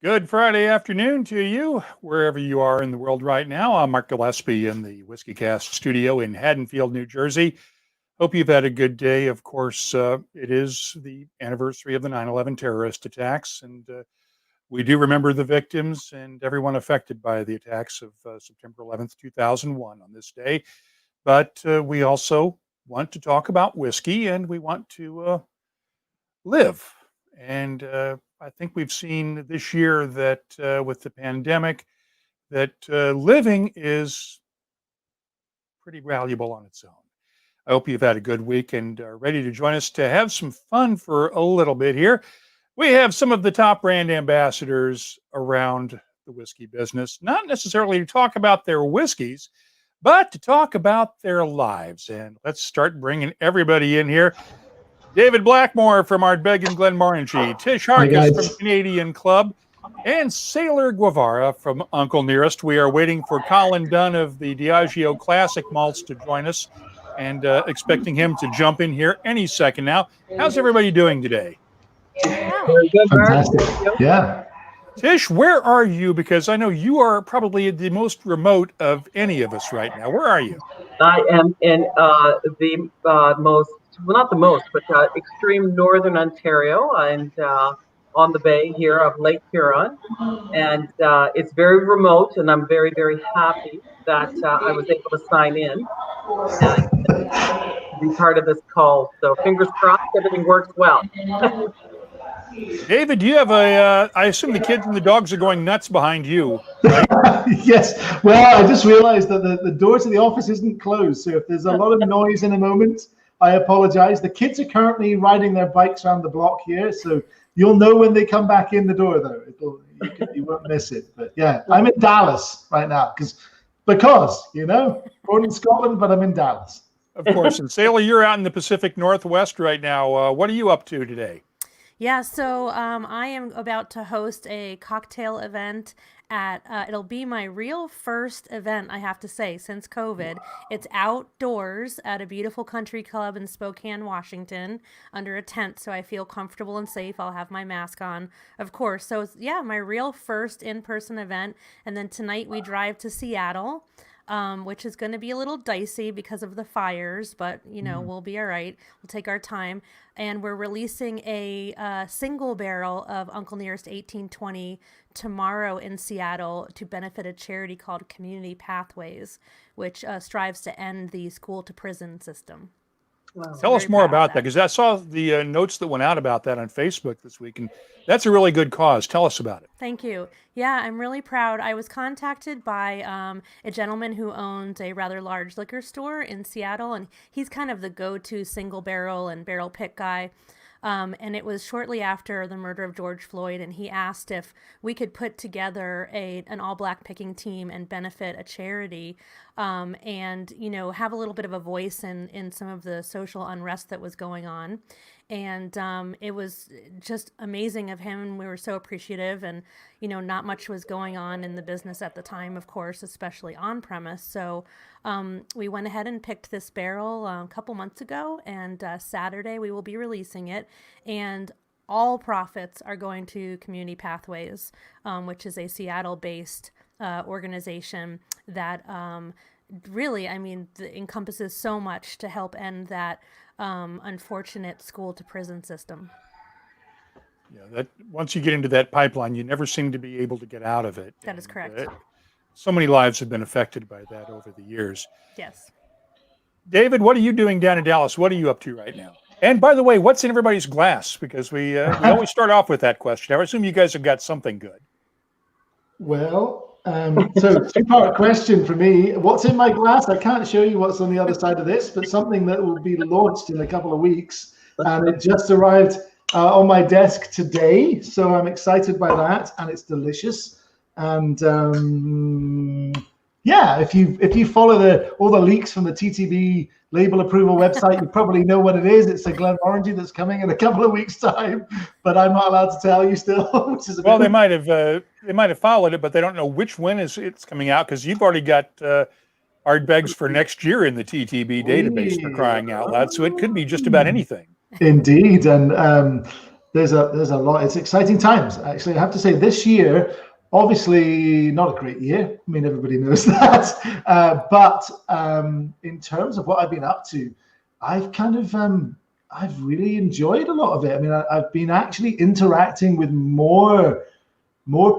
Good Friday afternoon to you, wherever you are in the world right now. I'm Mark Gillespie in the WhiskyCast studio in Haddonfield, New Jersey. Hope you've had a good day. Of course, it is the anniversary of the 9/11 terrorist attacks, and we do remember the victims and everyone affected by the attacks of September 11th, 2001 on this day. But we also want to talk about whiskey, and we want to live. And I think we've seen this year that with the pandemic, that living is pretty valuable on its own. I hope you've had a good week and are ready to join us to have some fun for a little bit here. We have some of the top brand ambassadors around the whiskey business, not necessarily to talk about their whiskeys, but to talk about their lives. And let's start bringing everybody in here. David Blackmore from Ardbeg and Glenmorangie, Tish Harcus from Canadian Club, and Sailor Guevara from Uncle Nearest. We are waiting for Colin Dunn of the Diageo Classic Malts to join us and expecting him to jump in here any second now. How's everybody doing today? Very good, fantastic. Yeah. Tish, where are you? Because I know you are probably the most remote of any of us right now. Where are you? I am in the most, well, not the most, but extreme northern Ontario, and on the bay here of Lake Huron. And it's very remote, and I'm very, very happy that I was able to sign in and be part of this call. So fingers crossed, everything works well. David, do you have I assume the kids and the dogs are going nuts behind you, right? Yes. Well, I just realized that the door to the office isn't closed. So if there's a lot of noise in a moment, I apologize. The kids are currently riding their bikes around the block here. So you'll know when they come back in the door, though. You won't miss it. But yeah, I'm in Dallas right now because, born in Scotland, but I'm in Dallas. Of course. And Sailor, you're out in the Pacific Northwest right now. What are you up to today? Yeah, so I am about to host a cocktail event at, it'll be my real first event, I have to say, since COVID. It's outdoors at a beautiful country club in Spokane, Washington, under a tent, so I feel comfortable and safe. I'll have my mask on, of course. So, yeah, my real first in-person event. And then tonight we drive to Seattle. Which is going to be a little dicey because of the fires, but, we'll be all right. We'll take our time. And we're releasing a single barrel of Uncle Nearest 1820 tomorrow in Seattle to benefit a charity called Community Pathways, which strives to end the school-to-prison system. Wow. Tell us more about that, because I saw the notes that went out about that on Facebook this week, and that's a really good cause. Tell us about it. Thank you. Yeah, I'm really proud. I was contacted by a gentleman who owns a rather large liquor store in Seattle, and he's kind of the go-to single barrel and barrel pick guy. And it was shortly after the murder of George Floyd, and he asked if we could put together an all-black picking team and benefit a charity, and have a little bit of a voice in some of the social unrest that was going on. And it was just amazing of him, and we were so appreciative. And not much was going on in the business at the time, of course, especially on premise. So we went ahead and picked this barrel a couple months ago, and Saturday we will be releasing it. And all profits are going to Community Pathways, which is a Seattle-based organization that really, encompasses so much to help end that unfortunate school-to-prison system. Yeah, that once you get into that pipeline, you never seem to be able to get out of it. That is correct. So many lives have been affected by that over the years. Yes. David, what are you doing down in Dallas? What are you up to right now? And by the way, what's in everybody's glass? Because we always start off with that question. I assume you guys have got something good. Well, so two-part question for me. What's in my glass? I can't show you what's on the other side of this, but something that will be launched in a couple of weeks. And it just arrived on my desk today. So I'm excited by that, and it's delicious. And if you follow all the leaks from the TTB label approval website, you probably know what it is. It's a Glenmorangie that's coming in a couple of weeks' time, but I'm not allowed to tell you still. Which is they might have followed it, but they don't know which when it's coming out, because you've already got Ardbegs for next year in the TTB database, for crying out loud. So it could be just about anything. Indeed, and there's a lot. It's exciting times, actually. I have to say, this year, obviously not a great year. I mean, everybody knows that. But in terms of what I've been up to, I've kind of I've really enjoyed a lot of it. I mean, I've been actually interacting with more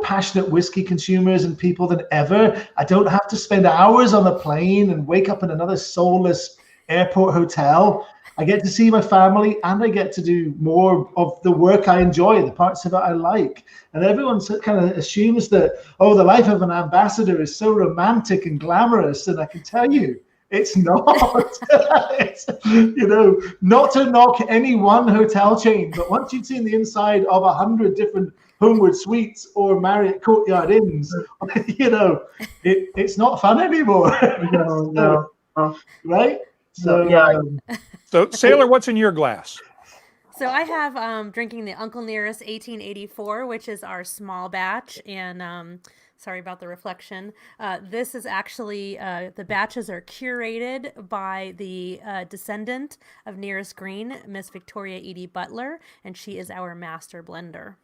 passionate whiskey consumers and people than ever. I don't have to spend hours on a plane and wake up in another soulless airport hotel. I get to see my family, and I get to do more of the work I enjoy, the parts of it I like. And everyone kind of assumes that, oh, the life of an ambassador is so romantic and glamorous. And I can tell you, it's not. It's, not to knock any one hotel chain, but once you've seen the inside of 100 different Homewood Suites or Marriott Courtyard Inns, it's not fun anymore. No. Right? So, yeah. So, Sailor, what's in your glass? So I have drinking the Uncle Nearest 1884, which is our small batch, and sorry about the reflection. This is actually, the batches are curated by the descendant of Nearest Green, Miss Victoria Edie Butler, and she is our master blender.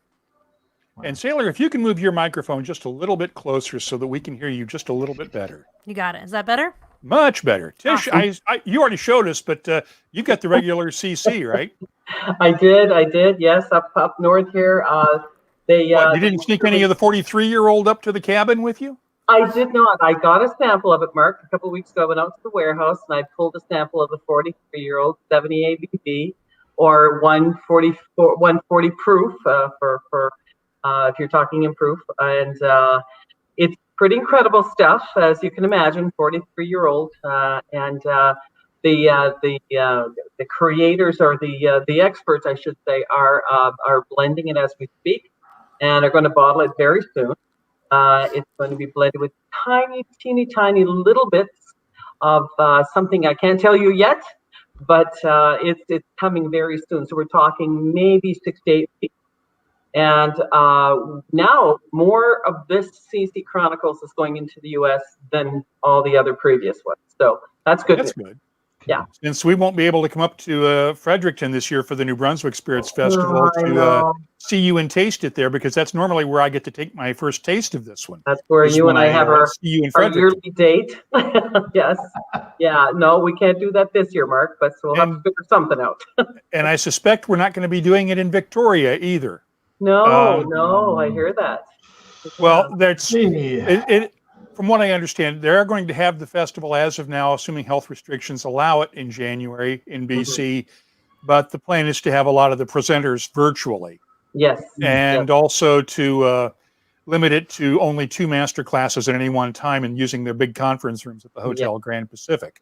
And Sailor, if you can move your microphone just a little bit closer so that we can hear you just a little bit better. You got it. Is that better? Much better. Tish, Awesome. you already showed us, but you got the regular CC, right? I did. Yes, up north here. You didn't sneak any of the 43-year-old up to the cabin with you? I did not. I got a sample of it, Mark, a couple of weeks ago. I went out to the warehouse and I pulled a sample of the 43-year-old 70 ABV or 140 proof for if you're talking in proof, and it's pretty incredible stuff, as you can imagine. 43-year-old, and the creators, or the experts, I should say, are blending it as we speak, and are going to bottle it very soon. It's going to be blended with teeny little bits of something I can't tell you yet, but it's coming very soon. So we're talking maybe 6 to 8 weeks. And now more of this CC Chronicles is going into the U.S. than all the other previous ones. So that's good. That's good. Yeah. Since we won't be able to come up to Fredericton this year for the New Brunswick Spirits Festival to see you and taste it there, because that's normally where I get to take my first taste of this one. That's where you and I have our yearly date. Yes. Yeah. No, we can't do that this year, Mark, but we'll have to figure something out. And I suspect we're not going to be doing it in Victoria either. No, I hear that. Well, that's it. From what I understand, they're going to have the festival as of now, assuming health restrictions allow it, in January in BC. But the plan is to have a lot of the presenters virtually. Yes. And also to limit it to only 2 master classes at any one time, and using their big conference rooms at the Hotel Grand Pacific.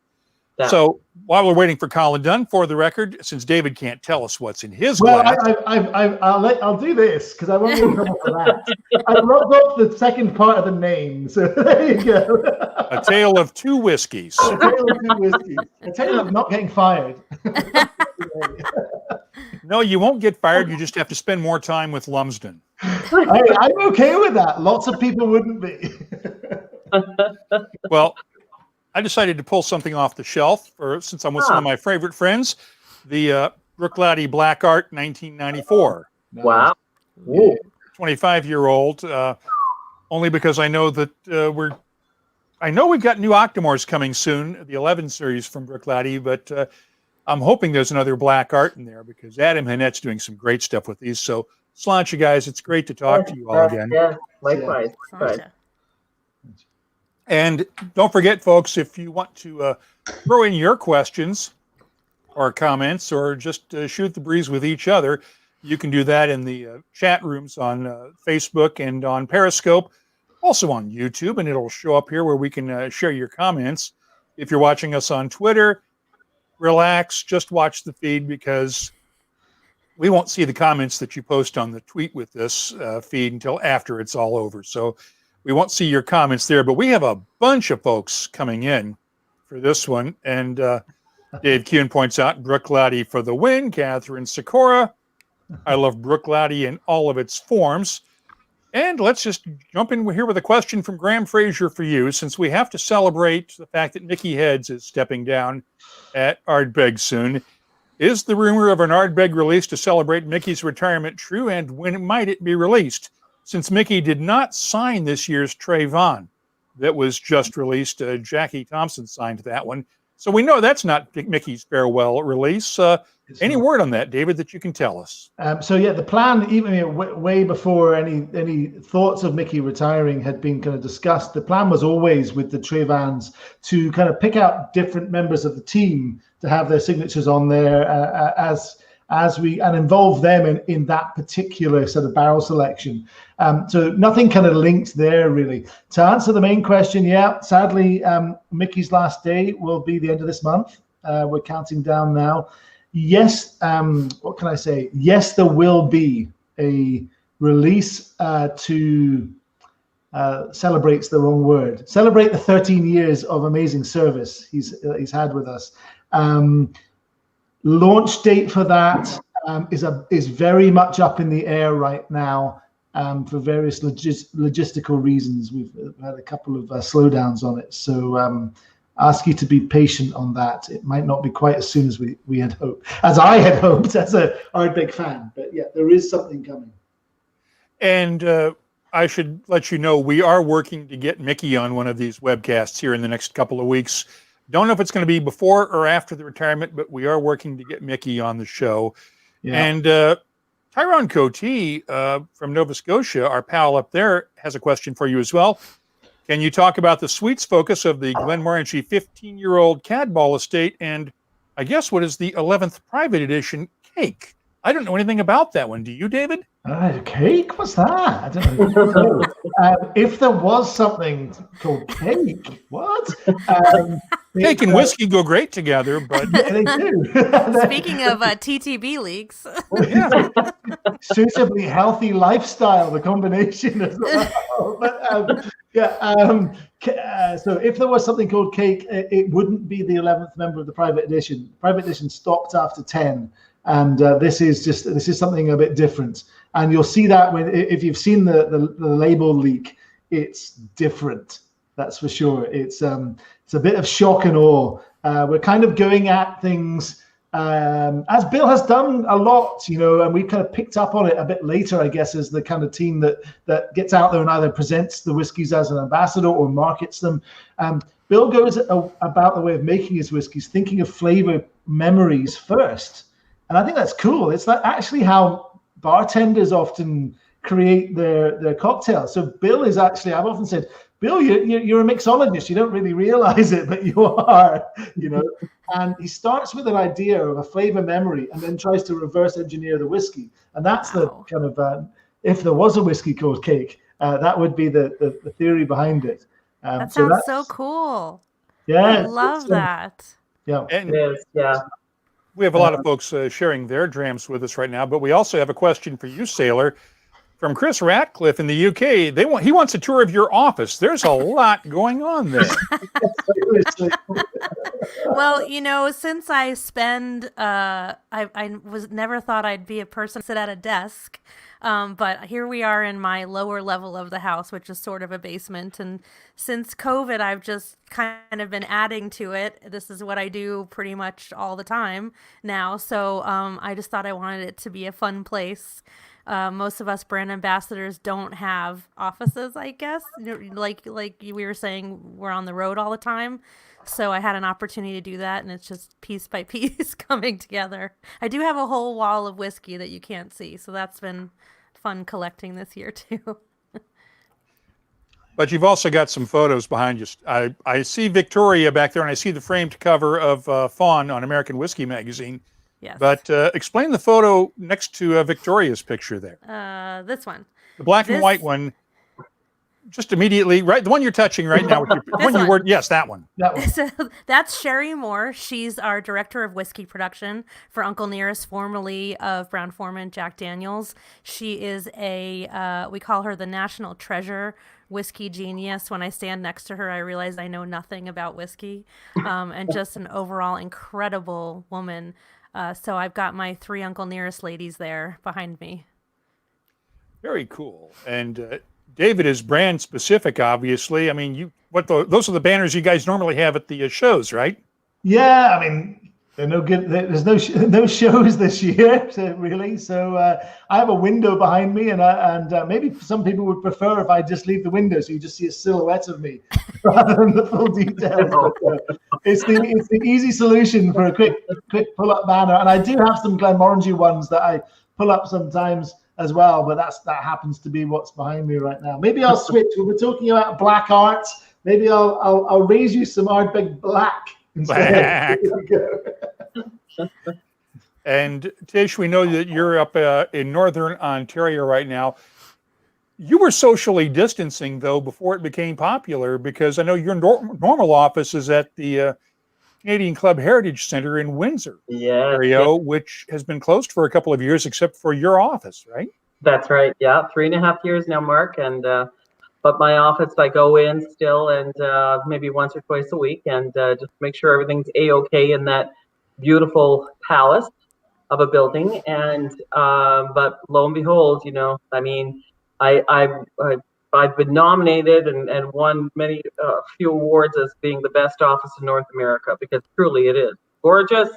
So while we're waiting for Colin Dunn, for the record, since David can't tell us what's in his glass. I'll do this, because I won't be in trouble for that. I wrote up the second part of the name, so there you go. A tale of 2 whiskeys. A tale of not getting fired. No, you won't get fired. You just have to spend more time with Lumsden. I'm okay with that. Lots of people wouldn't be. Well, I decided to pull something off the shelf, since I'm with some of my favorite friends, the Bruichladdich Black Art 1994. Wow. 25-year-old, only because I know that we've got new Octomores coming soon, the 11 series from Bruichladdich, but I'm hoping there's another Black Art in there, because Adam Hannet's doing some great stuff with these. So, Sláinte, guys, it's great to talk to you all again. Yeah, likewise. And don't forget, folks, if you want to throw in your questions or comments, or just shoot the breeze with each other, you can do that in the chat rooms on Facebook and on Periscope, also on YouTube, and it'll show up here where we can share your comments. If you're watching us on Twitter, relax, just watch the feed, because we won't see the comments that you post on the tweet with this feed until after it's all over. So we won't see your comments there, but we have a bunch of folks coming in for this one. And Dave Kuhn points out, Bruichladdich for the win. Catherine Sikora, I love Bruichladdich in all of its forms. And let's just jump in here with a question from Graham Fraser for you, since we have to celebrate the fact that Mickey Heads is stepping down at Ardbeg soon. Is the rumor of an Ardbeg release to celebrate Mickey's retirement true, and when might it be released? Since Mickey did not sign this year's Trayvon that was just released, Jackie Thompson signed that one. So we know that's not Mickey's farewell release. Any word on that, David, that you can tell us? So yeah, the plan, even way before any thoughts of Mickey retiring had been kind of discussed, the plan was always with the Trayvons to kind of pick out different members of the team to have their signatures on there and involve them in that particular sort of barrel selection. So nothing kind of linked there really. To answer the main question, yeah, sadly, Mickey's last day will be the end of this month. We're counting down now. Yes, what can I say? Yes, there will be a release to celebrates the wrong word. Celebrate the 13 years of amazing service he's had with us. Launch date for that is very much up in the air right now for various logistical reasons. We've had a couple of slowdowns on it, so ask you to be patient on that. It might not be quite as soon as we had hoped, as I had hoped as a Ardbeg fan. But yeah, there is something coming. And I should let you know we are working to get Mickey on one of these webcasts here in the next couple of weeks. Don't know if it's going to be before or after the retirement, but we are working to get Mickey on the show. Yeah. And Tyrone Cote from Nova Scotia, our pal up there, has a question for you as well. Can you talk about the sweets focus of the Glenmorangie 15-year-old Cadball estate and I guess what is the 11th private edition cake? I don't know anything about that one. Do you, David? Cake? What's that? I don't know. If there was something called cake, what? Cake and whiskey go great together, but yeah, they do. Speaking of TTB leaks, yeah, suitably healthy lifestyle, the combination as well. But, so if there was something called cake, it wouldn't be the 11th member of the private edition. Private edition stopped after 10. And this is something a bit different, and you'll see that if you've seen the label leak, it's different. That's for sure. It's a bit of shock and awe. We're kind of going at things as Bill has done a lot, and we kind of picked up on it a bit later, I guess, as the kind of team that gets out there and either presents the whiskies as an ambassador or markets them. Bill goes about the way of making his whiskies, thinking of flavor memories first. And I think that's cool. It's actually how bartenders often create their cocktails. So Bill is actually, I've often said, Bill, you're a mixologist. You don't really realize it, but you are, And he starts with an idea of a flavor memory and then tries to reverse engineer the whiskey. And that's the kind of, if there was a whiskey called cake, that would be the theory behind it. That sounds so cool. Yeah. I love that. Yeah. And it is, yeah. we have a lot of folks sharing their drams with us right now, but we also have a question for you, Sailor, from Chris Ratcliffe in the UK. He wants a tour of your office. There's a lot going on there. Well, since I spend, I was never thought I'd be a person sit at a desk. But here we are in my lower level of the house, which is sort of a basement. And since COVID, I've just kind of been adding to it. This is what I do pretty much all the time now. So I just thought I wanted it to be a fun place. Most of us brand ambassadors don't have offices, I guess. Like we were saying, we're on the road all the time. So I had an opportunity to do that, and it's just piece by piece coming together. I do have a whole wall of whiskey that you can't see, so that's been fun collecting this year too. But you've also got some photos behind you. I see Victoria back there, and I see the framed cover of Fawn on American Whiskey Magazine. Yes. But explain the photo next to Victoria's picture there. This one. The black and white one. Just immediately, right? The one you're touching right now. Yes, that one. So that's Sherry Moore. She's our director of whiskey production for Uncle Nearest, formerly of Brown-Forman Jack Daniels. She is we call her the national treasure whiskey genius. When I stand next to her, I realize I know nothing about whiskey, and just an overall incredible woman. So I've got my 3 Uncle Nearest ladies there behind me. Very cool. And David is brand specific, obviously. I mean, those are the banners you guys normally have at the shows, right? Yeah, I mean, They're no good. There's no shows this year, really. So I have a window behind me, and maybe some people would prefer if I just leave the window, so you just see a silhouette of me rather than the full details. But, it's the easy solution for a quick pull up banner, and I do have some Glenmorangie ones that I pull up sometimes as well. But that happens to be what's behind me right now. Maybe I'll switch. When we're talking about black arts, maybe I'll raise you some Ardbeg Black. Black. And Tish, we know that you're up in Northern Ontario right now. You were socially distancing, though, before it became popular, because I know your normal office is at the Canadian Club Heritage Centre in Windsor, Ontario, which has been closed for a couple of years, except for your office, right? That's right. Yeah, 3.5 years now, Mark. And but my office, I go in still, and maybe once or twice a week, and just make sure everything's a-okay in that beautiful palace of a building. And but lo and behold, I mean, I've been nominated and won many few awards as being the best office in North America, because truly it is gorgeous.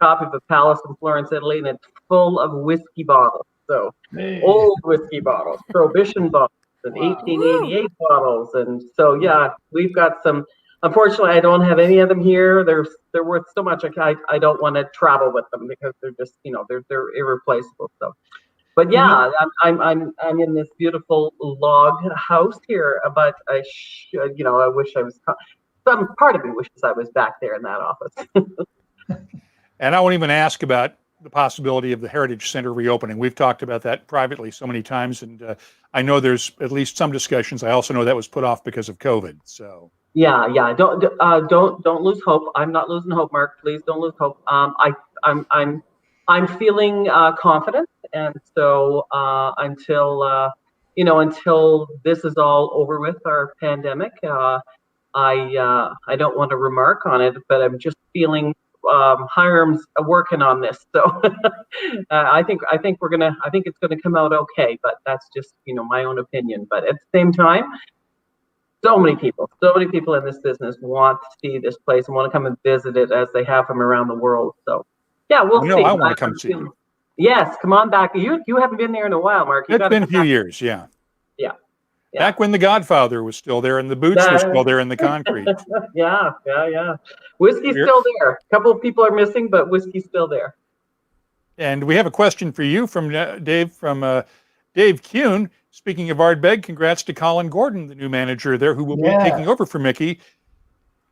Copy of a palace in Florence, Italy, and it's full of whiskey bottles. So old whiskey bottles, Prohibition bottles, and 1888 bottles. And so, yeah, we've got some. Unfortunately, I don't have any of them here. They're worth so much. I don't want to travel with them, because they're just, they're irreplaceable. So, but yeah, I'm in this beautiful log house here. But I wish I was. Some part of me wishes I was back there in that office. And I won't even ask about the possibility of the Heritage Center reopening. We've talked about that privately so many times, and I know there's at least some discussions. I also know that was put off because of COVID. So yeah. Don't lose hope. I'm not losing hope, Mark. Please don't lose hope. I'm feeling confident, and so until this is all over with, our pandemic, I don't want to remark on it, but I'm just feeling. Hiram's working on this, so I think it's gonna come out okay, but that's just my own opinion. But at the same time, so many people in this business want to see this place and want to come and visit it, as they have from around the world. So yeah, we'll see. I want to come see you. Yes, come on back. You haven't been there in a while, Mark. It's been a few years, yeah. Yeah. Back when the Godfather was still there and the boots were still there in the concrete. Yeah. Whiskey's still there. A couple of people are missing, but whiskey's still there. And we have a question for you from Dave Kuhn. Speaking of Ardbeg, congrats to Colin Gordon, the new manager there, who will be taking over for Mickey.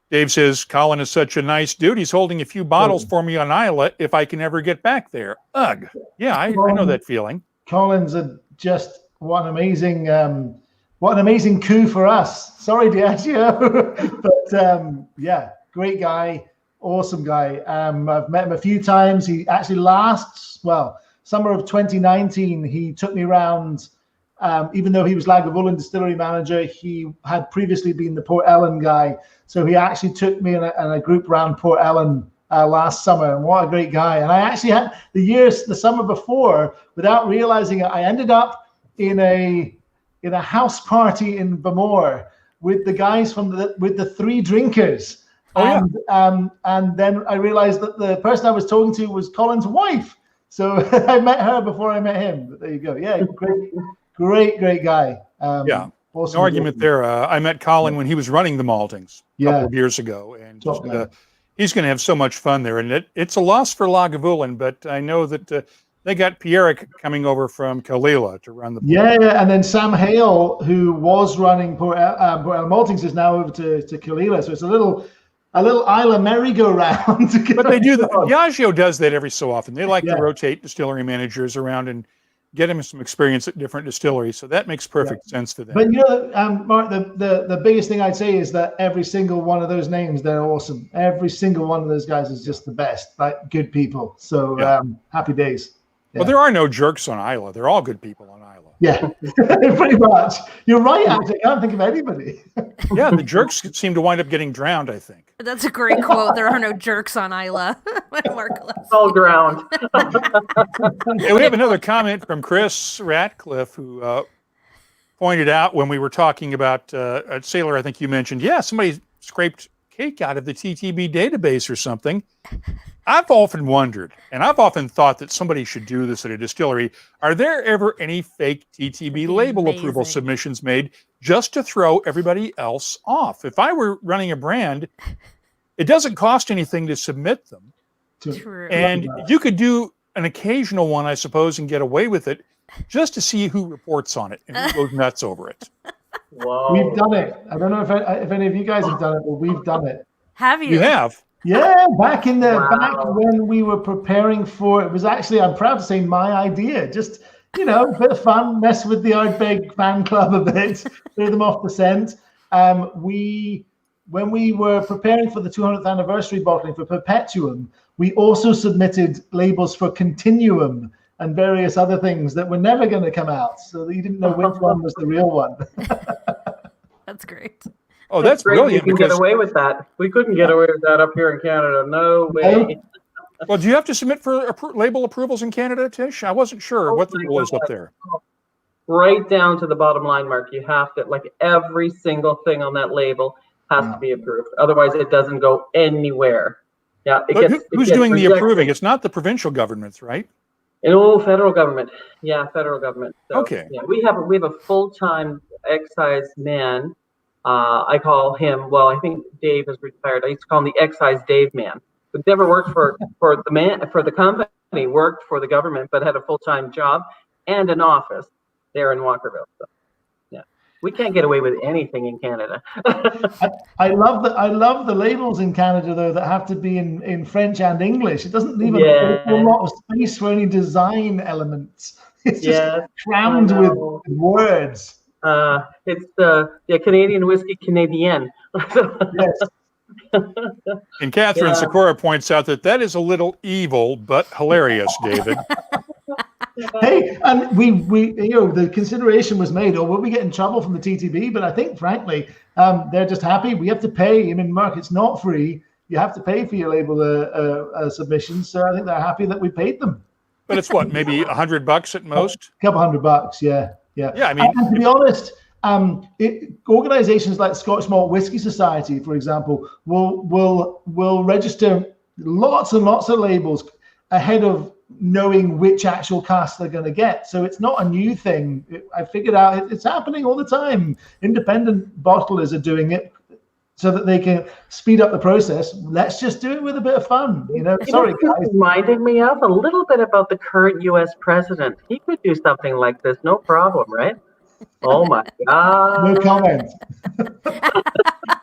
Dave says, Colin is such a nice dude. He's holding a few bottles for me on Isla if I can ever get back there. Ugh. Yeah, I know that feeling. Colin's just what an amazing coup for us. Sorry, Diageo. But great guy, awesome guy. I've met him a few times. He actually summer of 2019, he took me around. Even though he was Lagavulin distillery manager, he had previously been the Port Ellen guy. So he actually took me in a group around Port Ellen last summer. And what a great guy. And I actually had the summer before, without realizing it, I ended up in a house party in Bamore with the guys with the Three Drinkers. And then I realized that the person I was talking to was Colin's wife. So I met her before I met him. But there you go. Yeah, great guy. Awesome, no argument there. I met Colin when he was running the maltings a couple of years ago, and he's going to have so much fun there. And it's a loss for Lagavulin, but I know that they got Pierrick coming over from Kalila to run the port. And then Sam Hale, who was running Port Ellen Maltings, is now over to Kalila. So it's a little Isla merry-go-round. But they do Diageo does that every so often. They like to rotate distillery managers around and get them some experience at different distilleries. So that makes perfect sense for them. But Mark, the biggest thing I'd say is that every single one of those names, they're awesome. Every single one of those guys is just the best, like good people. So happy days. Well, there are no jerks on Isla. They're all good people on Isla. Yeah, pretty much. You're right, actually. I can't think of anybody. Yeah, the jerks seem to wind up getting drowned, I think. That's a great quote. There are no jerks on Isla. All drowned. We have another comment from Chris Ratcliffe, who pointed out when we were talking about a sailor, I think you mentioned, somebody scraped cake out of the TTB database or something. I've often wondered, and I've often thought that somebody should do this at a distillery. Are there ever any fake TTB label approval submissions made just to throw everybody else off? If I were running a brand, it doesn't cost anything to submit them. True. And you could do an occasional one, I suppose, and get away with it just to see who reports on it and who goes nuts over it. Whoa. We've done it. I don't know if any of you guys have done it, but we've done it. Have you? You have? Yeah, back Wow. when we were preparing for it was actually, I'm proud to say, my idea. Just, a bit of fun, mess with the Ardbeg fan club a bit, throw them off the scent. When we were preparing for the 200th anniversary bottling for Perpetuum, we also submitted labels for Continuum and various other things that were never going to come out, so that you didn't know which one was the real one. That's great. Oh, that's great. brilliant. You can get away with that. We couldn't get away with that up here in Canada. No way. Well, do you have to submit for label approvals in Canada, Tish? I wasn't sure what the rule is up there. Right down to the bottom line, Mark. You have to, like, every single thing on that label has to be approved. Otherwise, it doesn't go anywhere. Yeah. Who's doing the approving? It's not the provincial governments, right? Federal government. Yeah, federal government. So, okay. Yeah, we have a full-time excise man. I call him. Well, I think Dave is retired. I used to call him the excise Dave man. But never worked for the company. Worked for the government, but had a full-time job and an office there in Walkerville. So, yeah, we can't get away with anything in Canada. I love the labels in Canada though that have to be in French and English. It doesn't leave a lot of space for any design elements. It's just crammed with words. It's the Canadian whiskey Canadienne. Yes. And Catherine Sikora points out that is a little evil, but hilarious, David. Hey, and we the consideration was made, will we get in trouble from the TTB? But I think, frankly, they're just happy. We have to pay. I mean, Mark, it's not free. You have to pay for your label submissions. So I think they're happy that we paid them. But it's what, maybe $100 at most? A couple $100, yeah. Yeah, I mean, and to be honest, organizations like Scotch Malt Whisky Society, for example, will register lots and lots of labels ahead of knowing which actual cask they're going to get. So it's not a new thing. I figured out it's happening all the time. Independent bottlers are doing it so that they can speed up the process. Let's just do it with a bit of fun. Sorry, guys. Reminded me of a little bit about the current U.S. president. He could do something like this, no problem, right? Oh my God. No comment.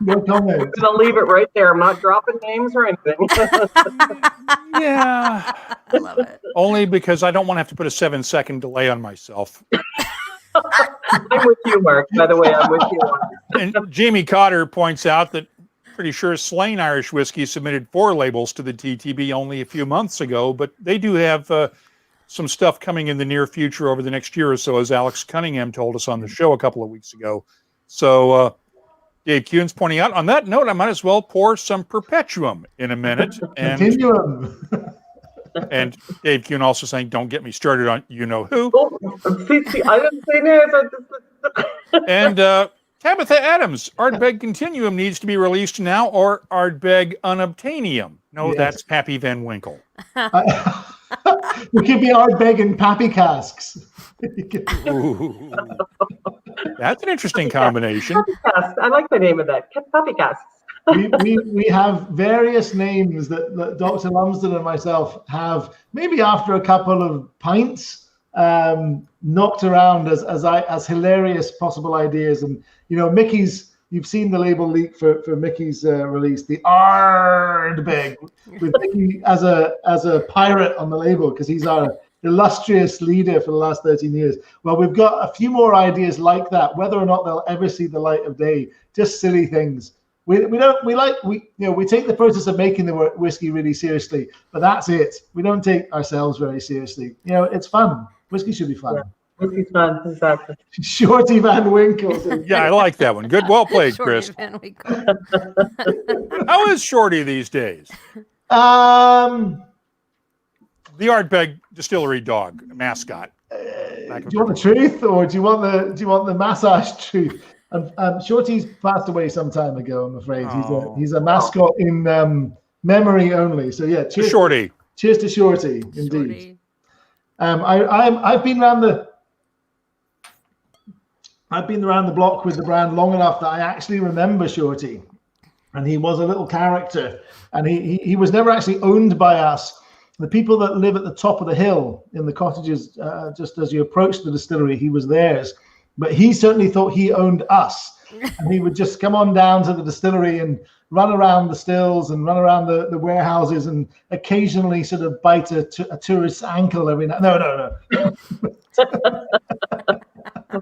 No comment. I'm gonna leave it right there. I'm not dropping names or anything. yeah. I love it. Only because I don't want to have to put a 7-second delay on myself. I'm with you, Mark. By the way, I'm with you. And Jamie Cotter points out that pretty sure Slane Irish Whiskey submitted 4 labels to the TTB only a few months ago, but they do have some stuff coming in the near future over the next year or so, as Alex Cunningham told us on the show a couple of weeks ago. So Dave Kuhn's pointing out, on that note, I might as well pour some Perpetuum in a minute. Continuum. And Dave Kuhn also saying, don't get me started on you-know-who. I didn't say this. And Tabitha Adams, Ardbeg Continuum needs to be released now, or Ardbeg Unobtainium. No, Yes. that's Pappy Van Winkle. We could be Ardbeg and Pappy casks. Ooh. That's an interesting combination. Puppycast. I like the name of that. Puppycast. we have various names that Dr. Lumsden and myself have, maybe after a couple of pints, knocked around as hilarious possible ideas. And Mickey's, you've seen the label leak for Mickey's release, the Ardbeg, with Mickey as a pirate on the label, because he's our illustrious leader for the last 13 years. Well, we've got a few more ideas like that, whether or not they'll ever see the light of day. Just silly things. We take the process of making the whiskey really seriously, but that's it. We don't take ourselves very seriously. It's fun. Whiskey should be fun. Yeah. Whiskey's fun, exactly. Shorty Van Winkle. Yeah, I like that one. Good, well played, Shorty Chris. Van Winkle. How is Shorty these days? The The Ardbeg Distillery dog mascot. Do you want the truth, or do you want the massage truth? Shorty's passed away some time ago, I'm afraid. Oh. He's a mascot in Memory only. So yeah, cheers, Shorty. Cheers to Shorty, indeed. Shorty. I've been around the block with the brand long enough that I actually remember Shorty, and he was a little character, and he was never actually owned by us. The people that live at the top of the hill in the cottages, just as you approach the distillery, he was theirs, but he certainly thought he owned us, and he would just come on down to the distillery and run around the stills and run around the warehouses and occasionally sort of bite a tourist's ankle every now. No.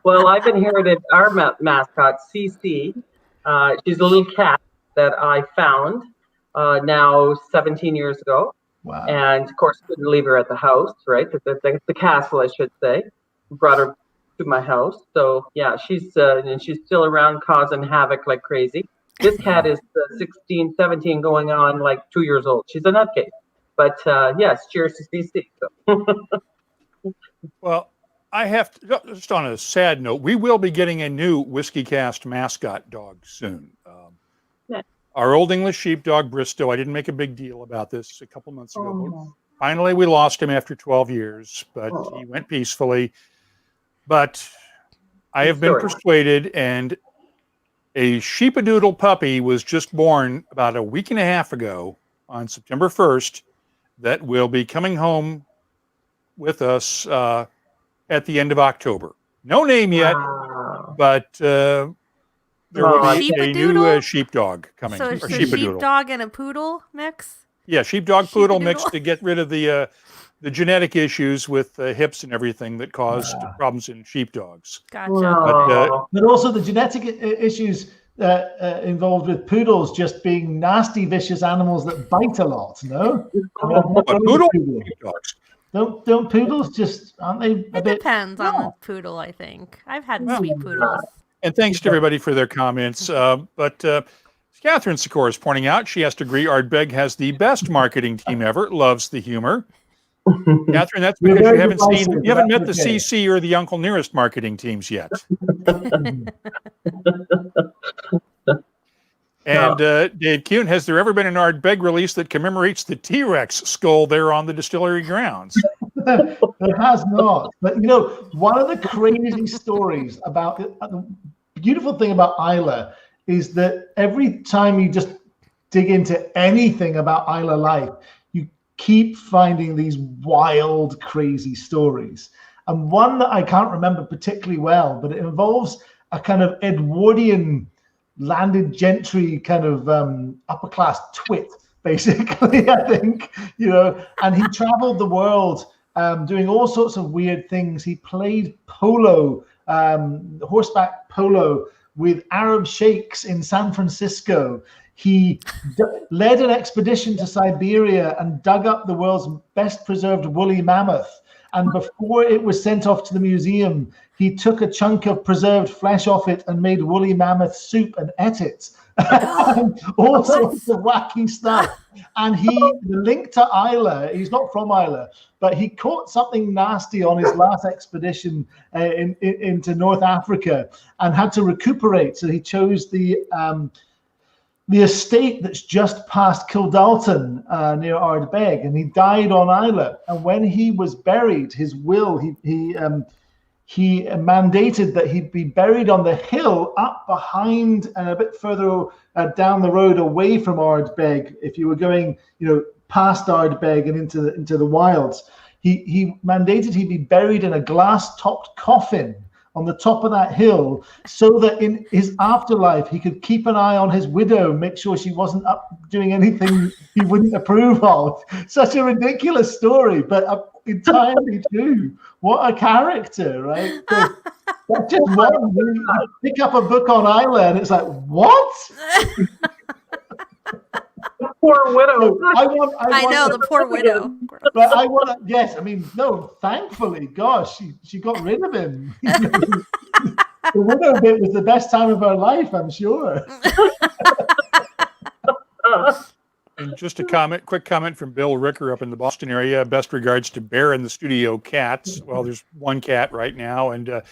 Well, I've inherited our mascot, CC. She's a little cat that I found now 17 years ago. Wow. And of course, couldn't leave her at the house, right? The castle, I should say. Brought her to my house. So yeah, she's still around causing havoc like crazy. This cat is 16, 17, going on like 2 years old. She's a nutcase. But yes, cheers to CC. So. Well, I have to, just on a sad note, we will be getting a new WhiskyCast mascot dog soon. Our old English sheepdog, Bristow, I didn't make a big deal about this a couple months ago. Oh. Finally, we lost him after 12 years, but he went peacefully. But I have been persuaded, and a sheepadoodle puppy was just born about a week and a half ago on September 1st that will be coming home with us at the end of October. No name yet, but there will be a new sheepdog coming. So it's a sheepadoodle. sheepdog and a poodle mix? Yeah, sheepdog poodle mixed to get rid of the genetic issues with hips and everything that caused problems in sheepdogs. Gotcha. But also the genetic issues involved with poodles just being nasty, vicious animals that bite a lot. No, Sheepdogs. Don't poodles just, aren't they? It depends on the poodle, I think. I've had sweet poodles. And thanks to everybody for their comments. But Catherine Sikora is pointing out, she has to agree, Ardbeg has the best marketing team ever. Loves the humor. Catherine, that's because you haven't met the CC or the Uncle Nearest marketing teams yet. And Dave Kuhn, has there ever been an Ardbeg release that commemorates the T-Rex skull there on the distillery grounds? There has not. But, one of the crazy stories about the beautiful thing about Islay is that every time you just dig into anything about Islay life, you keep finding these wild, crazy stories. And one that I can't remember particularly well, but it involves a kind of Edwardian landed gentry kind of upper class twit, basically, I think, and he traveled the world doing all sorts of weird things. He played polo, horseback polo with Arab sheikhs in San Francisco. He led an expedition to Siberia and dug up the world's best preserved woolly mammoth. And before it was sent off to the museum, he took a chunk of preserved flesh off it and made woolly mammoth soup and ate it. All sorts of wacky stuff. And the link to Islay, he's not from Islay, but he caught something nasty on his last expedition into North Africa and had to recuperate. So he chose the estate that's just past Kildalton near Ardbeg, and he died on Islay. And when he was buried, his will, he mandated that he'd be buried on the hill up behind and a bit further down the road away from Ardbeg. If you were going, past Ardbeg and into the wilds, he mandated he be buried in a glass-topped coffin on the top of that hill, so that in his afterlife he could keep an eye on his widow, make sure she wasn't up doing anything he wouldn't approve of. Such a ridiculous story, but entirely true. What a character, right? So that's just one. You pick up a book on Islay and it's like, what? Poor widow. I know, the poor widow. But thankfully, gosh, she got rid of him. The widow bit was the best time of her life, I'm sure. And just a quick comment from Bill Ricker up in the Boston area. Best regards to Bear and the studio cats. Well, there's one cat right now, and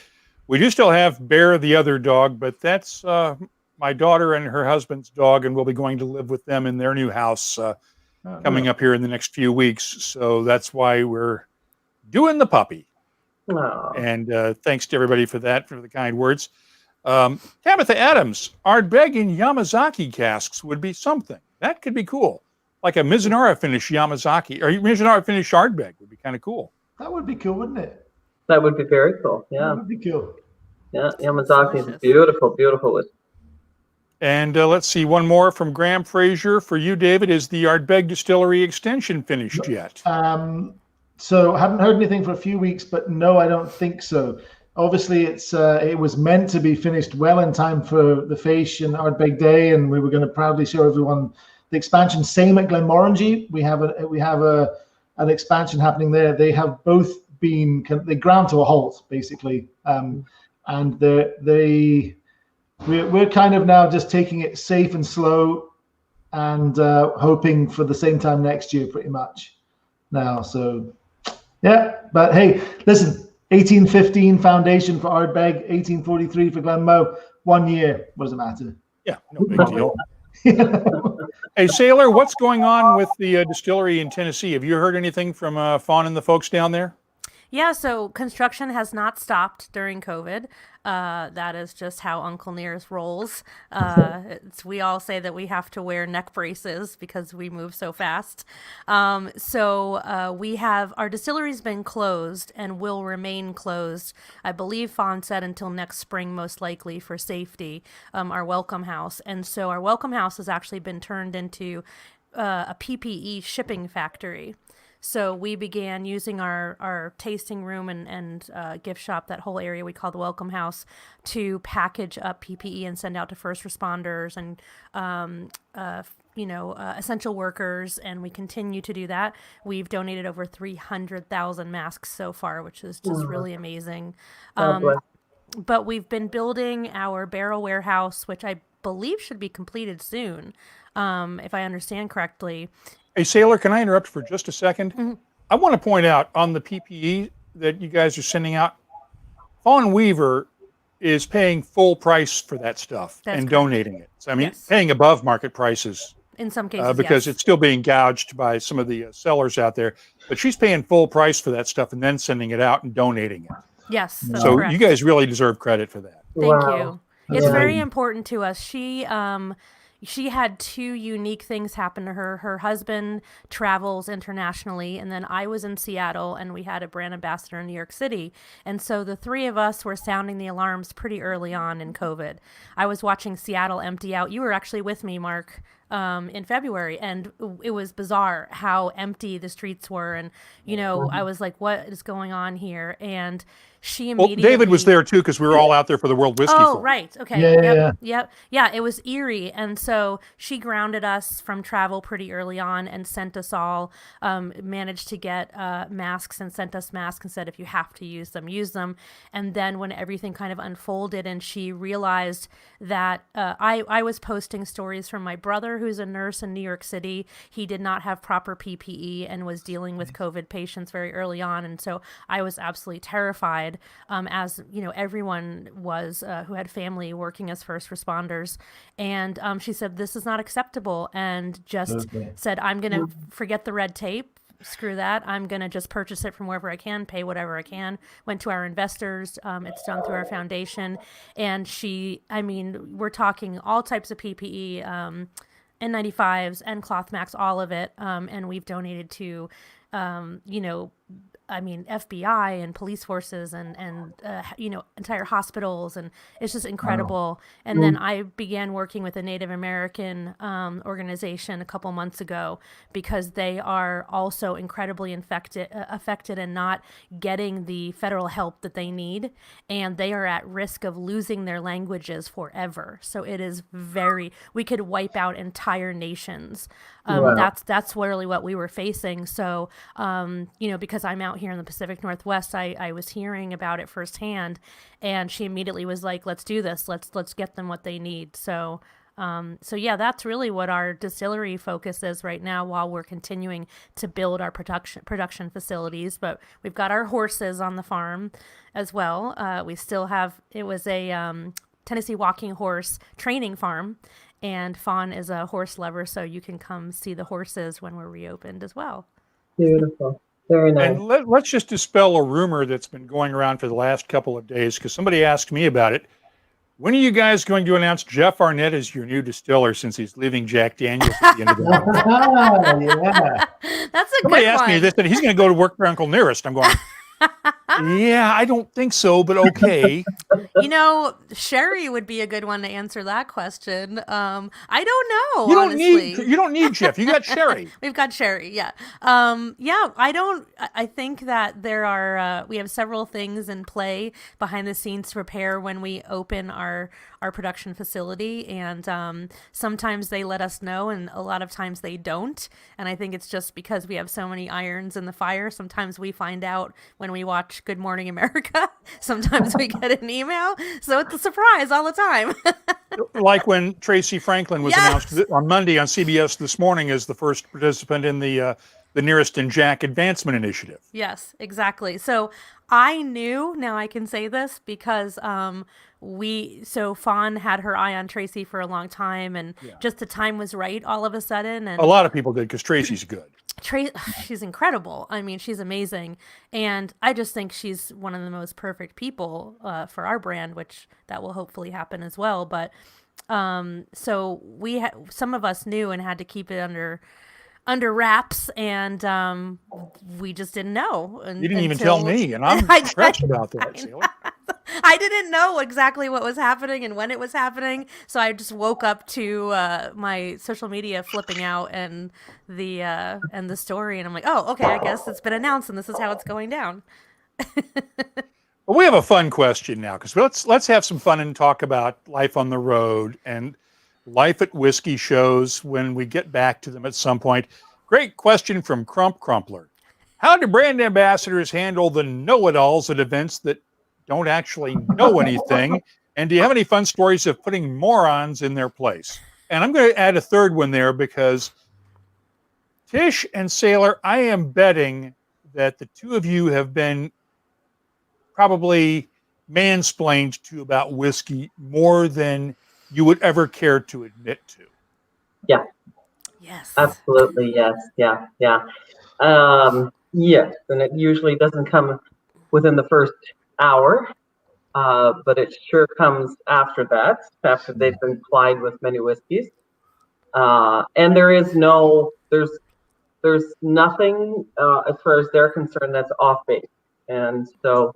we do still have Bear, the other dog, but that's my daughter and her husband's dog, and we'll be going to live with them in their new house coming up here in the next few weeks. So that's why we're doing the puppy. Oh. And thanks to everybody for that, for the kind words. Tabitha Adams, Ardbeg in Yamazaki casks would be something. That could be cool. Like a Mizunara finish Yamazaki, or Mizunara finish Ardbeg would be kind of cool. That would be cool, wouldn't it? That would be very cool. Yeah. That would be cool. Yeah. Yamazaki is beautiful, beautiful whiskey. And let's see, one more from Graham Fraser for you, David. Is the Ardbeg Distillery extension finished yet? So haven't heard anything for a few weeks, but no, I don't think so. Obviously, it was meant to be finished well in time for the Fèis and Ardbeg Day, and we were going to proudly show everyone the expansion. Same at Glenmorangie. We have an expansion happening there. They have both been they ground to a halt basically, and we're kind of now just taking it safe and slow, and hoping for the same time next year, pretty much now. So yeah, but hey, listen. 1815 foundation for Ardbeg, 1843 for Glenmoe. 1 year. What does it matter? Yeah, no big deal. Hey, Sailor, what's going on with the distillery in Tennessee? Have you heard anything from Fawn and the folks down there? Yeah, so construction has not stopped during COVID. That is just how Uncle Nearest rolls. We all say that we have to wear neck braces because we move so fast. We have, our distillery's been closed and will remain closed. I believe Fawn said until next spring, most likely for safety, our welcome house. And so our welcome house has actually been turned into a PPE shipping factory. So we began using our tasting room and gift shop, that whole area we call the Welcome House, to package up PPE and send out to first responders and essential workers, and we continue to do that. We've donated over 300,000 masks so far, which is just really amazing. But we've been building our barrel warehouse, which I believe should be completed soon, if I understand correctly. Hey, Sailor, can I interrupt for just a second? Mm-hmm. I want to point out on the PPE that you guys are sending out, Fawn Weaver is paying full price for that stuff and donating it. So, I mean, paying above market prices. In some cases, because it's still being gouged by some of the sellers out there. But she's paying full price for that stuff and then sending it out and donating it. Yes, that's so correct. You guys really deserve credit for that. Thank you. It's very important to us. She had two unique things happen to her. Her husband travels internationally, and then I was in Seattle, and we had a brand ambassador in New York City. And so the three of us were sounding the alarms pretty early on in COVID. I was watching Seattle empty out. You were actually with me, Mark, in February, and it was bizarre how empty the streets were. And, I was like, what is going on here? And she immediately... Well, David was there too, because we were all out there for the World Whiskey Forum. Right. Okay. Yeah, it was eerie. And so she grounded us from travel pretty early on and sent us all, managed to get masks and sent us masks and said, if you have to use them, use them. And then when everything kind of unfolded and she realized that I was posting stories from my brother, who's a nurse in New York City. He did not have proper PPE and was dealing with COVID patients very early on. And so I was absolutely terrified, as everyone was who had family working as first responders. And she said, this is not acceptable, and just said, I'm going to forget the red tape. Screw that. I'm going to just purchase it from wherever I can, pay whatever I can. Went to our investors. It's done through our foundation. And we're talking all types of PPE, N95s and cloth masks, all of it. And we've donated to, FBI and police forces and entire hospitals, and it's just incredible. And then I began working with a Native American organization a couple months ago, because they are also incredibly affected and not getting the federal help that they need, and they are at risk of losing their languages forever. So it is we could wipe out entire nations. That's really what we were facing. So, because I'm out here in the Pacific Northwest, I was hearing about it firsthand, and she immediately was like, let's do this. Let's get them what they need. So that's really what our distillery focus is right now, while we're continuing to build our production facilities. But we've got our horses on the farm as well. We still have, it was a Tennessee walking horse training farm. And Fawn is a horse lover, so you can come see the horses when we're reopened as well. Beautiful. Very nice. And let's just dispel a rumor that's been going around for the last couple of days, because somebody asked me about it. When are you guys going to announce Jeff Arnett as your new distiller, since he's leaving Jack Daniels at the end of the month? Yeah. That's a Somebody good asked one. me this, that he's going to go to work for Uncle Nearest. I'm going, yeah, I don't think so, but okay. You know, Sherry would be a good one to answer that question. I don't know. You don't need Jeff. You got Sherry. We've got Sherry. Yeah. I think that there are, we have several things in play behind the scenes to prepare when we open our production facility. And sometimes they let us know, and a lot of times they don't. And I think it's just because we have so many irons in the fire. Sometimes we find out when we watch Good Morning America. Sometimes we get an email. So it's a surprise all the time. Like when Tracy Franklin was Yes. announced on Monday on CBS This Morning as the first participant in the Nearest and Jack Advancement Initiative. Yes, exactly. So I knew, now I can say this, because Fawn had her eye on Tracy for a long time, and just the time was right all of a sudden. And A lot of people did, because Tracy's good. She's incredible. I mean, she's amazing. And I just think she's one of the most perfect people for our brand, which that will hopefully happen as well. But so some of us knew and had to keep it under wraps, and we just didn't know. You didn't even tell me, and I'm impressed about that, Sailor. I didn't know exactly what was happening and when it was happening, so I just woke up to my social media flipping out and the story, and I'm like, oh, okay, I guess it's been announced, and this is how it's going down. Well, we have a fun question now, because let's have some fun and talk about life on the road and life at whiskey shows when we get back to them at some point. Great question from Crumpler. How do brand ambassadors handle the know-it-alls at events that don't actually know anything? And do you have any fun stories of putting morons in their place? And I'm going to add a third one there, because Tish and Sailor, I am betting that the two of you have been probably mansplained to about whiskey more than you would ever care to admit to. Yeah. Yes. Absolutely. Yes. Yeah. Yeah. Yes. And it usually doesn't come within the first hour, but it sure comes after that, after they've been plied with many whiskeys. And there's nothing as far as they're concerned that's off base. And so,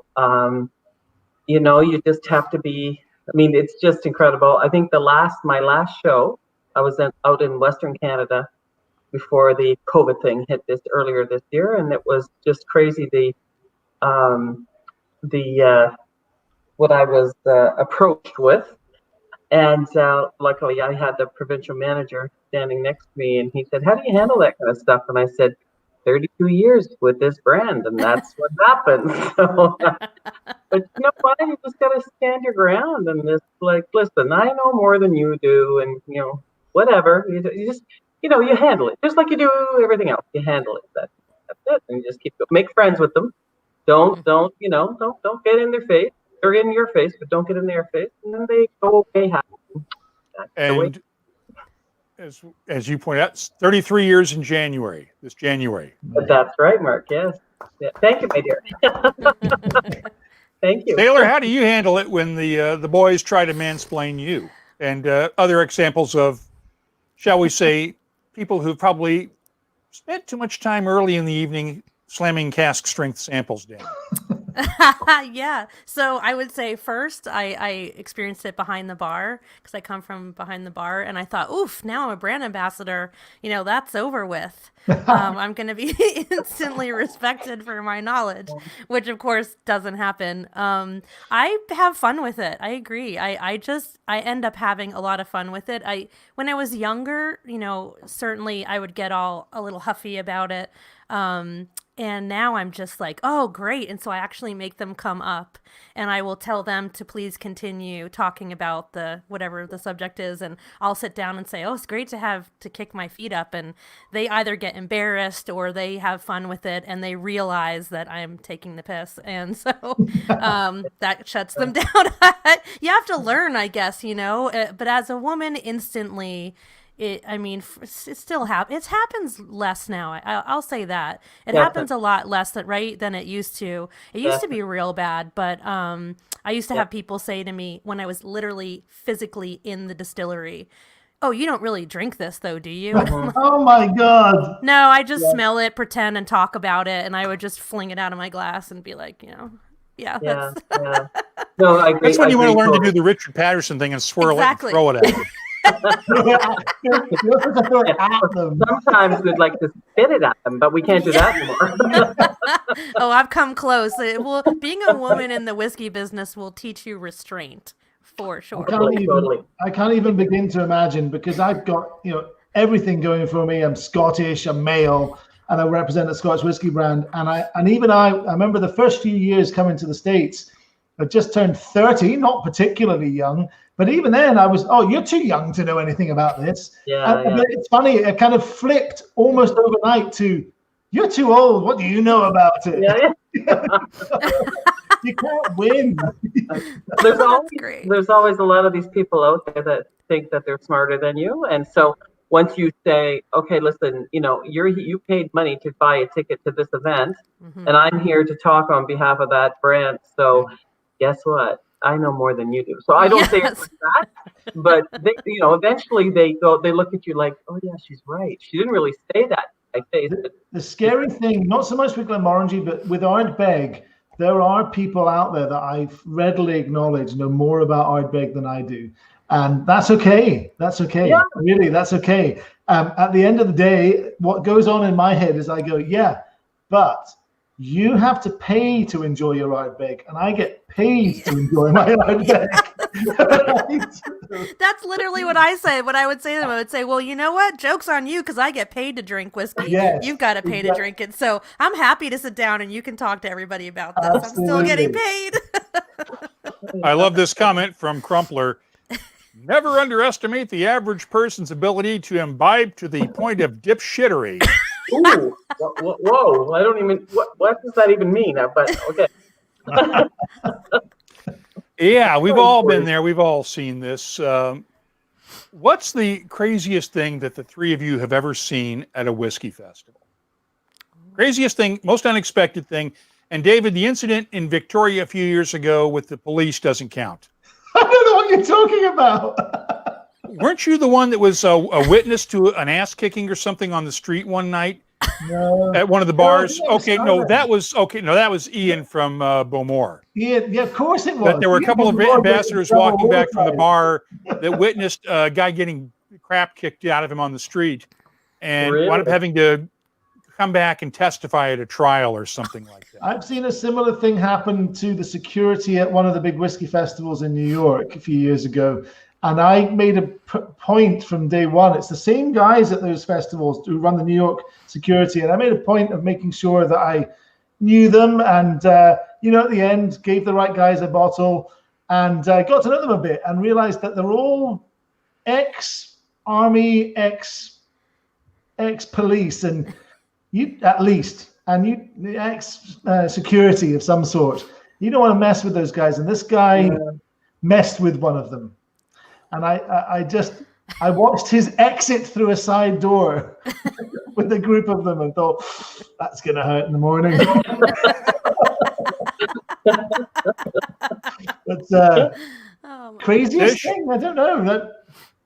you just have to be, it's just incredible. I think my last show, I was out in Western Canada before the COVID thing hit earlier this year, and it was just crazy. What I was approached with, and luckily I had the provincial manager standing next to me, and he said, "How do you handle that kind of stuff?" And I said, 32 years with this brand, and that's what happens. So, but you know what? You just got to stand your ground and just listen, I know more than you do, and whatever. You just, you handle it just like you do everything else. You handle it. That's it, and you just make friends with them. Don't get in their face. They're in your face, but don't get in their face, and then they go away happy. And as you point out, 33 years in this January. But that's right, Mark. Yes. Yeah. Thank you, my dear. Thank you. Taylor, how do you handle it when the boys try to mansplain you? And other examples of, shall we say, people who probably spent too much time early in the evening slamming cask-strength samples down. Yeah. So I would say first, I experienced it behind the bar, because I come from behind the bar, and I thought, oof, now I'm a brand ambassador. That's over with. I'm going to be instantly respected for my knowledge, which of course doesn't happen. I have fun with it. I agree. I end up having a lot of fun with it. When I was younger, certainly I would get a little huffy about it. And now I'm just like, oh, great. And so I actually make them come up and I will tell them to please continue talking about the whatever the subject is. And I'll sit down and say, oh, it's great to have to kick my feet up. And they either get embarrassed or they have fun with it and they realize that I'm taking the piss. And so that shuts them down. You have to learn, I guess, but as a woman, instantly, it still happens. It happens less now. I'll say that it happens a lot less than it used to. It used to be real bad, but I used to have people say to me when I was literally physically in the distillery, "Oh, you don't really drink this though, do you?" Oh my God. No, I just smell it, pretend, and talk about it, and I would just fling it out of my glass and be like, yeah. No, I agree. That's when you want to learn to do the Richard Patterson thing and swirl it and throw it at them. Sometimes we'd like to spit it at them, but we can't do that anymore. Oh, I've come close. Being a woman in the whiskey business will teach you restraint for sure. I can't even begin to imagine, because I've got everything going for me. I'm Scottish, I'm male, and I represent a Scotch whiskey brand. And I remember the first few years coming to the States. I just turned 30, not particularly young. But even then, I was, you're too young to know anything about this. But it's funny, it kind of flipped almost overnight to, you're too old, what do you know about it? You can't win. There's always a lot of these people out there that think that they're smarter than you. And so once you say, okay, listen, you paid money to buy a ticket to this event, and I'm here to talk on behalf of that brand. So guess what? I know more than you do. So I don't say it like that, but they, eventually they look at you like, oh yeah, she's right. She didn't really say that. The scary thing, not so much with Glenmorangie, but with Ardbeg, there are people out there that I readily acknowledge know more about Ardbeg than I do. And that's okay. That's okay. Yeah. Really, that's okay. At the end of the day, what goes on in my head is I go, yeah, but you have to pay to enjoy your Ardbeg, and I get paid to enjoy my Ardbeg. That's literally what I say. What I would say to them, I would say, well, you know what? Joke's on you, because I get paid to drink whiskey. Yes, you've got to pay to drink it. So I'm happy to sit down and you can talk to everybody about this. Absolutely. I'm still getting paid. I love this comment from Crumpler. Never underestimate the average person's ability to imbibe to the point of dipshittery. Ooh, whoa! I don't even. What does that even mean? But okay. Yeah, we've all been there. We've all seen this. What's the craziest thing that the three of you have ever seen at a whiskey festival? Craziest thing, most unexpected thing. And David, the incident in Victoria a few years ago with the police doesn't count. I don't know what you're talking about. Weren't you the one that was a witness to an ass kicking or something on the street one night? No. At one of the bars? That was Ian from Beaumont. Ian, yeah, of course it was. But there were a couple of ambassadors walking back from the bar that witnessed a guy getting crap kicked out of him on the street and wound up having to come back and testify at a trial or something like that. I've seen a similar thing happen to the security at one of the big whiskey festivals in New York a few years ago. And I made a point from day one. It's the same guys at those festivals who run the New York security. And I made a point of making sure that I knew them. And, at the end, gave the right guys a bottle and got to know them a bit and realized that they're all ex-army, ex-police, and you at least, and you ex-security of some sort. You don't want to mess with those guys. And this guy messed with one of them. And I watched his exit through a side door with a group of them and thought, that's going to hurt in the morning. But craziest thing? I don't know.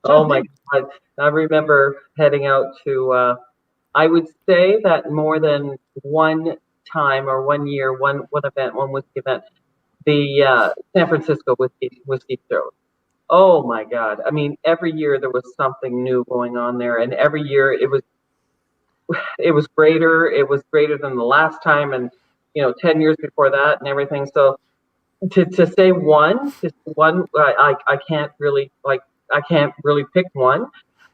Oh my God. I remember heading out to, I would say that more than one time or 1 year, one event, one whiskey event, the San Francisco whiskey show. Oh my God. I mean, every year there was something new going on there. And every year it was greater. It was greater than the last time. And, 10 years before that and everything. So to say one, I can't really pick one.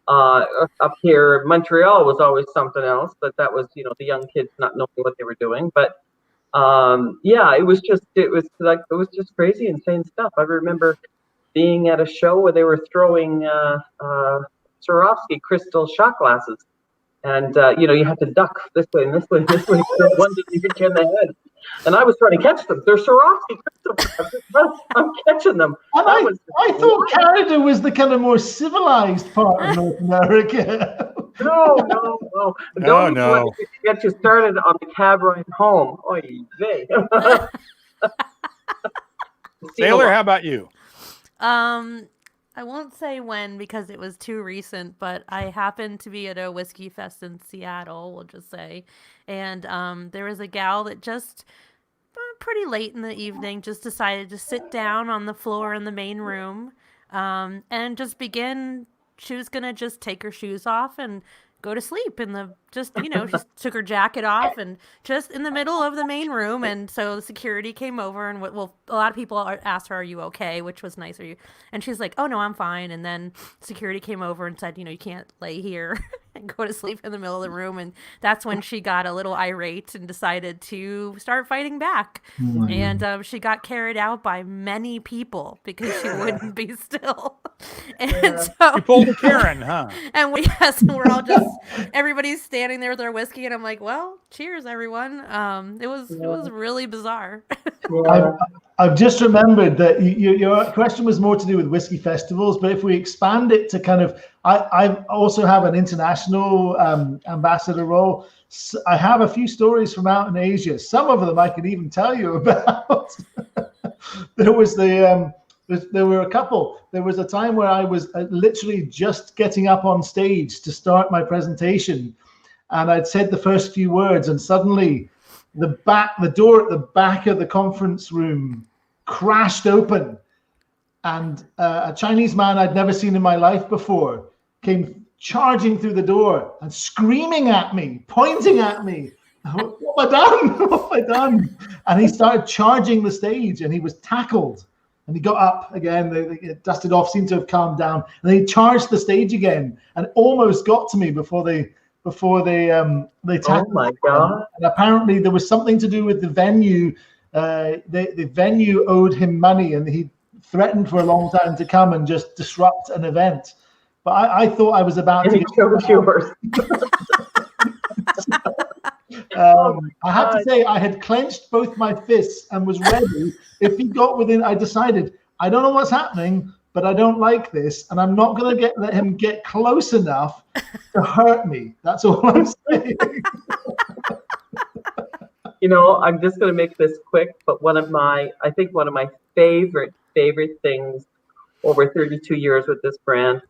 Up here, Montreal was always something else, but that was, the young kids not knowing what they were doing. But yeah, it was just crazy, insane stuff. I remember being at a show where they were throwing Swarovski crystal shot glasses. And, you have to duck this way and this way and this way. So one didn't hit you in the head. And I was trying to catch them. They're Swarovski crystal glasses. I'm catching them. And I thought Canada was the kind of more civilized part of North America. No. Don't get you started on the cab ride home. Oy vey. Taylor, how about you? I won't say when because it was too recent, but I happened to be at a whiskey fest in Seattle, we'll just say. And there was a gal that just pretty late in the evening just decided to sit down on the floor in the main room and just begin. She was going to just take her shoes off and go to sleep she took her jacket off and just in the middle of the main room. And so the security came over and a lot of people asked her, "Are you okay?" Which was nice. And she's like, "Oh no, I'm fine." And then security came over and said, "You can't lay here and go to sleep in the middle of the room." And that's when she got a little irate and decided to start fighting back. Mm-hmm. And she got carried out by many people because she wouldn't be still. And so you pulled a Karen, huh? And we're all just everybody's standing there with their whiskey, and I'm like, "Well, cheers, everyone." It was really bizarre. I've just remembered that your question was more to do with whiskey festivals, but if we expand it to kind of, I also have an international ambassador role. So I have a few stories from out in Asia. Some of them I could even tell you about. There were a couple. There was a time where I was literally just getting up on stage to start my presentation, and I'd said the first few words, and suddenly the door at the back of the conference room crashed open, and a Chinese man I'd never seen in my life before came charging through the door and screaming at me, pointing at me. What have I done? What have I done? And he started charging the stage, and he was tackled. And he got up again, they dusted off, seemed to have calmed down. And they charged the stage again and almost got to me before they tackled. Oh my God. And apparently there was something to do with the venue. The venue owed him money, and he threatened for a long time to come and just disrupt an event. But I thought I was about to get yours. I have to say, I had clenched both my fists and was ready. If he got within, I decided, I don't know what's happening, but I don't like this, and I'm not going to let him get close enough to hurt me. That's all I'm saying. I'm just going to make this quick, but one of my favorite things over 32 years with this brand.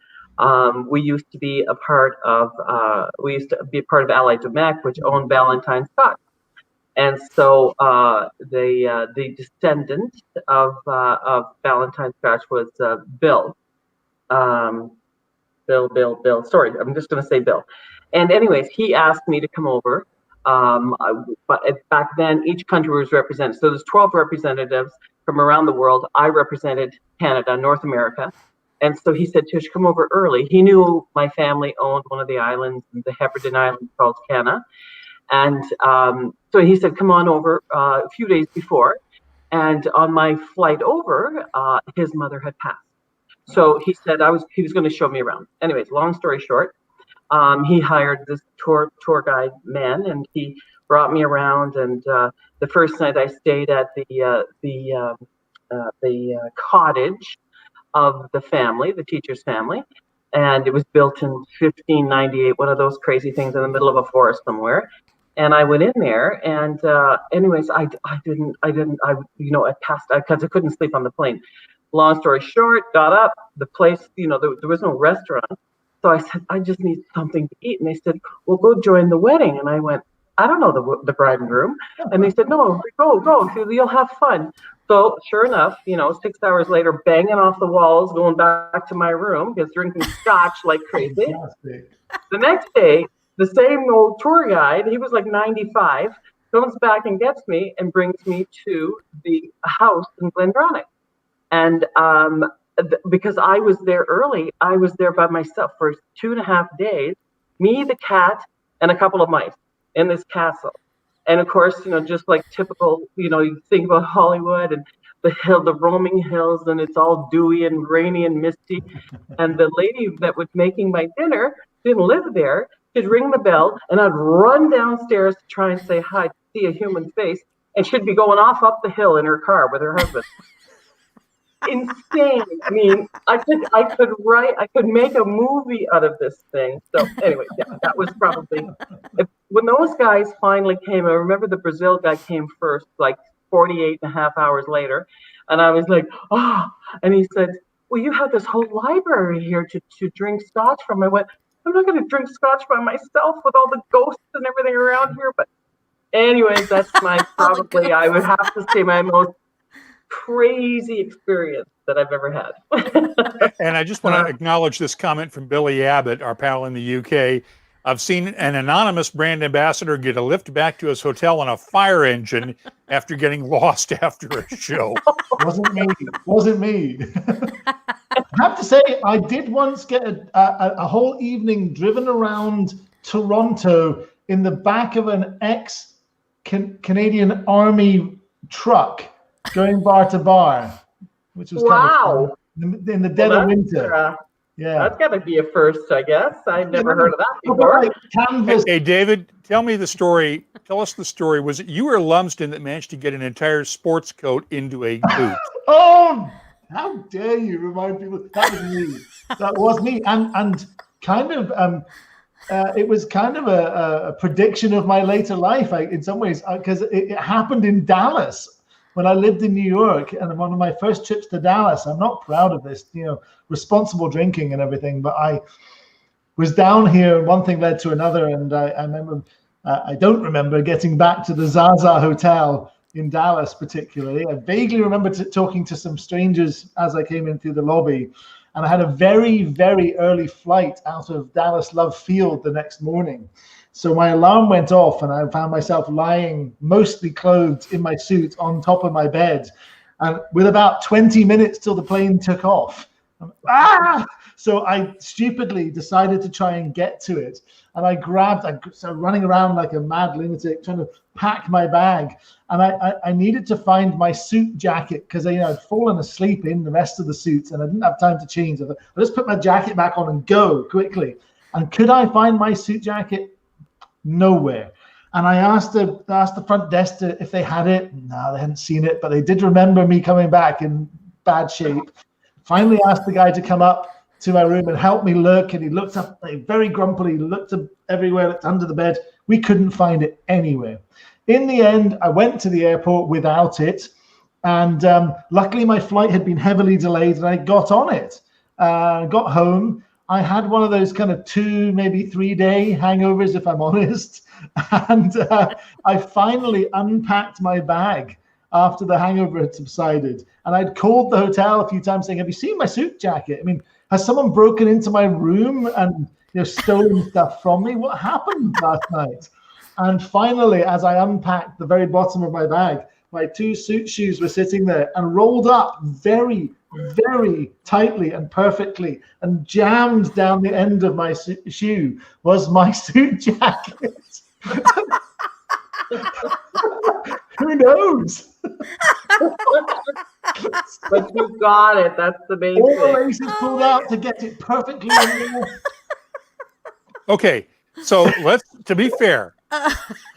We used to be a part of Allied Domecq, which owned Ballantyne Scotch, and so the descendant of Ballantyne Scotch was Bill. Bill. Sorry, I'm just going to say Bill. And anyways, he asked me to come over. But back then, each country was represented. So there's 12 representatives from around the world. I represented Canada, North America. And so he said, Tish, come over early. He knew my family owned one of the islands, the Hebridean Islands called Canna. And so he said, come on over a few days before. And on my flight over, his mother had passed. So he said he was going to show me around. Anyways, long story short, he hired this tour guide man, and he brought me around. And the first night I stayed at the cottage of the family, the teacher's family, and it was built in 1598, one of those crazy things in the middle of a forest somewhere. And I went in there, and anyways, I passed because I couldn't sleep on the plane. Long story short, got up. The place, there was no restaurant, so I said, I just need something to eat. And they said, well, go join the wedding. And I went, I don't know the bride and groom. And they said, no, go, you'll have fun. So sure enough, 6 hours later, banging off the walls, going back to my room, just drinking scotch like crazy. Fantastic. The next day, the same old tour guide, he was like 95, comes back and gets me and brings me to the house in Glenmorangie. And because I was there early, I was there by myself for 2.5 days, me, the cat, and a couple of mice in this castle. And of course, just like typical, you think about Hollywood and the roaming hills, and it's all dewy and rainy and misty. And the lady that was making my dinner didn't live there. She'd ring the bell, and I'd run downstairs to try and say hi, to see a human face, and she'd be going off up the hill in her car with her husband. Insane. I mean, I could make a movie out of this thing. So anyway, yeah, that was probably when those guys finally came. I remember the Brazil guy came first, like 48.5 hours later, and I was like, and he said, well, you have this whole library here to drink scotch from. I went, I'm not going to drink scotch by myself with all the ghosts and everything around here. But anyways, that's probably, I would have to say, my most crazy experience that I've ever had. And I just want to acknowledge this comment from Billy Abbott, our pal in the UK. I've seen an anonymous brand ambassador get a lift back to his hotel on a fire engine after getting lost after a show. Wasn't me. I have to say, I did once get a whole evening driven around Toronto in the back of an ex-Canadian Army truck going bar to bar, which was kind of fun in the dead of winter. Yeah, that's got to be a first, I guess. I've never heard of that before. Hey, David, tell me the story. Tell us the story. Was it you or Lumsden that managed to get an entire sports coat into a boot? Oh, how dare you remind people that was me? That was me, and kind of it was kind of a prediction of my later life, in some ways, because it happened in Dallas. When I lived in New York, and one of my first trips to Dallas, I'm not proud of this, responsible drinking and everything, but I was down here and one thing led to another. And I remember, I don't remember getting back to the Zaza Hotel in Dallas particularly. I vaguely remember talking to some strangers as I came in through the lobby. And I had a very, very early flight out of Dallas Love Field the next morning. So my alarm went off and I found myself lying mostly clothed in my suit on top of my bed. And with about 20 minutes till the plane took off. So I stupidly decided to try and get to it. And I started running around like a mad lunatic trying to pack my bag. And I needed to find my suit jacket because I'd fallen asleep in the rest of the suit and I didn't have time to change. I just put my jacket back on and go quickly. And could I find my suit jacket? Nowhere. And I asked the front desk if they had it. No, they hadn't seen it, but they did remember me coming back in bad shape. Finally asked the guy to come up to my room and help me look. And he looked up very grumpily, looked everywhere, looked under the bed. We couldn't find it anywhere. In the end, I went to the airport without it. And luckily my flight had been heavily delayed and I got on it. Got home. I had one of those kind of 2, maybe 3 day hangovers, if I'm honest. And I finally unpacked my bag after the hangover had subsided. And I'd called the hotel a few times saying, have you seen my suit jacket? I mean, has someone broken into my room and stolen stuff from me? What happened last night? And finally, as I unpacked the very bottom of my bag, my 2 suit shoes were sitting there and rolled up very, very tightly and perfectly, and jammed down the end of my shoe was my suit jacket. Who knows? But you got it. That's the main All thing. the laces pulled out to get it perfectly in there. Okay, so to be fair,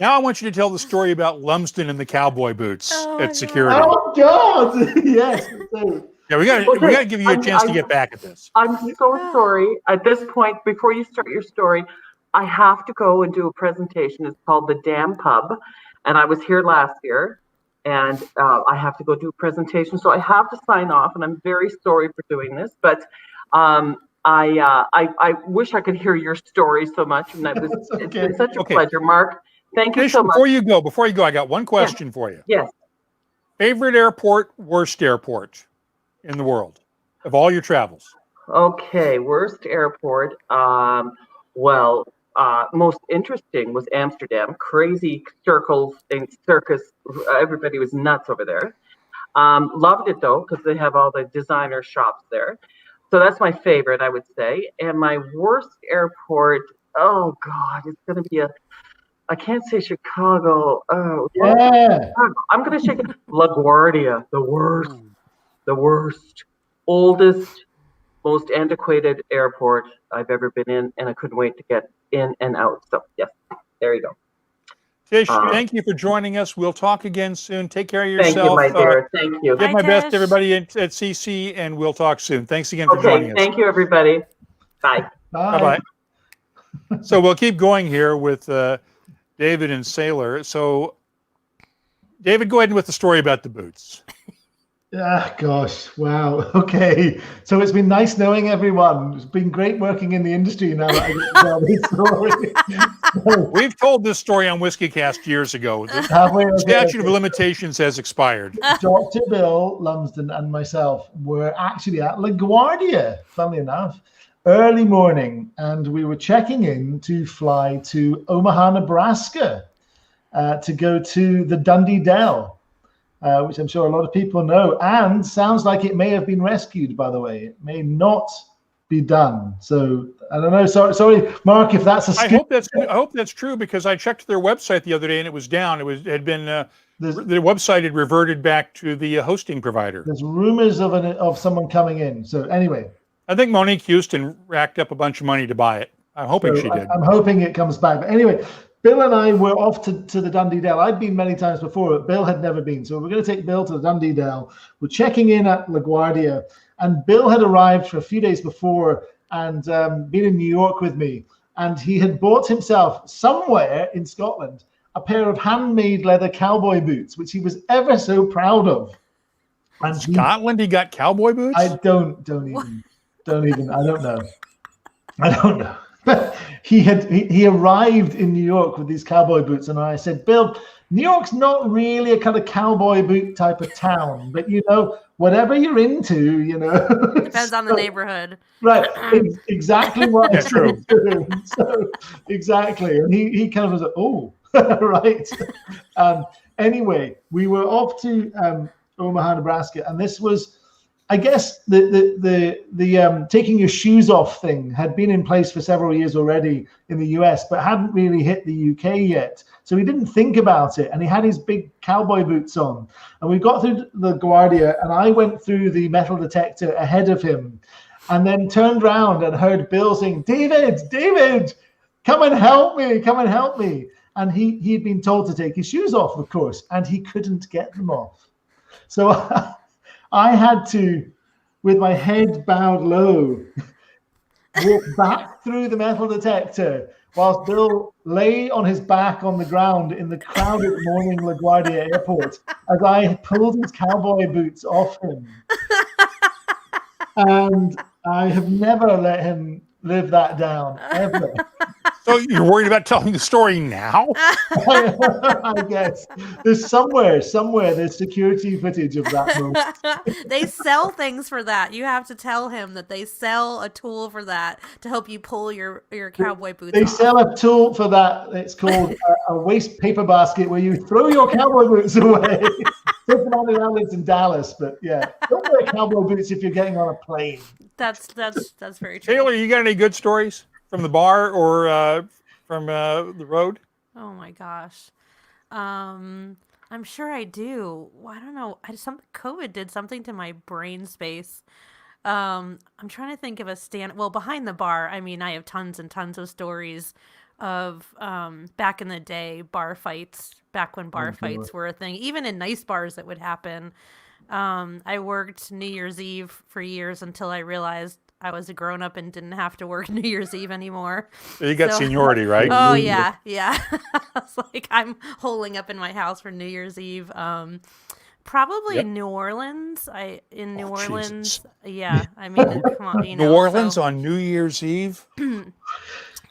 now I want you to tell the story about Lumsden and the cowboy boots at security. Oh God! Yes. Yeah, we got to give you a chance to get back at this. I'm so sorry. At this point, before you start your story, I have to go and do a presentation. It's called The Damn Pub, and I was here last year, and I have to go do a presentation, so I have to sign off, and I'm very sorry for doing this, but I wish I could hear your story so much, and it's been such a pleasure, Mark. Thank you so much. Before you go, I got one question for you. Yes. Favorite airport, worst airport in the world of all your travels? Okay, worst airport. Most interesting was Amsterdam. Crazy circles and circus. Everybody was nuts over there. Loved it though, because they have all the designer shops there. So that's my favorite, I would say. And my worst airport, oh God, it's going to be I can't say Chicago. Oh, Yeah. I'm going to shake it. LaGuardia, the worst, oldest, most antiquated airport I've ever been in, and I couldn't wait to get in and out. So yes, there you go. Tish, thank you for joining us. We'll talk again soon. Take care of Thank you, yourself. my dear. Thank you. Give Bye, my best Tish. to everybody at CC, and we'll talk soon. Thanks again for joining us. Thank you, everybody. Bye. Bye. Bye-bye. So we'll keep going here with David and Sailor. So, David, go ahead with the story about the boots. Ah, gosh. Wow. Okay. So it's been nice knowing everyone. It's been great working in the industry now that I get to tell this story. We've told this story on WhiskyCast years ago. The Halfway statute of limitations has expired. Dr. Bill Lumsden and myself were actually at LaGuardia, funnily enough, early morning, and we were checking in to fly to Omaha, Nebraska, to go to the Dundee Dell. Which I'm sure a lot of people know, and sounds like it may have been rescued, by the way. It may not be done. So I don't know. Sorry, Mark, if that's a I hope that's true, because I checked their website the other day and it was down. It had been the website had reverted back to the hosting provider. There's rumors of someone coming in. So anyway, I think Monique Houston racked up a bunch of money to buy it. I'm hoping she did. I'm hoping it comes back. But anyway, Bill and I were off to the Dundee Dell. I'd been many times before, but Bill had never been. So we're going to take Bill to the Dundee Dell. We're checking in at LaGuardia, and Bill had arrived for a few days before and been in New York with me. And he had bought himself somewhere in Scotland a pair of handmade leather cowboy boots, which he was ever so proud of. And Scotland, he got cowboy boots? I don't even. I don't know. But he arrived in New York with these cowboy boots, and I said, Bill, New York's not really a kind of cowboy boot type of town, but whatever you're into, Depends on the neighborhood. Right, exactly what I true. said. So exactly, and he kind of was like, oh, right. Anyway, we were off to Omaha, Nebraska, and this was, I guess, the taking your shoes off thing had been in place for several years already in the US, but hadn't really hit the UK yet. So he didn't think about it, and he had his big cowboy boots on. And we got through LaGuardia, and I went through the metal detector ahead of him, and then turned around and heard Bill saying, David, come and help me. And he'd been told to take his shoes off, of course, and he couldn't get them off. So I had to, with my head bowed low, walk back through the metal detector whilst Bill lay on his back on the ground in the crowded morning LaGuardia airport as I pulled his cowboy boots off him. And I have never let him live that down, ever. So you're worried about telling the story now? I guess there's somewhere there's security footage of that moment. They sell things for that. You have to tell him that they sell a tool for that to help you pull your cowboy boots They off. sell a tool for that. It's called a waste paper basket, where you throw your cowboy boots away. Something on the outlets in Dallas, but yeah, don't wear cowboy boots if you're getting on a plane. That's very true. Taylor, you got any good stories from the bar or from the road? Oh my gosh. I'm sure I do. Well, I don't know. COVID did something to my brain space. I'm trying to think of behind the bar. I mean, I have tons and tons of stories of back in the day, bar fights, back when bar fights were a thing. Even in nice bars, it would happen. I worked New Year's Eve for years until I realized I was a grown up and didn't have to work New Year's Eve anymore. You got seniority, right? Oh yeah. It's like I'm holing up in my house for New Year's Eve. Probably New Orleans. New Orleans. Yeah, I mean, come on, New Orleans on New Year's Eve.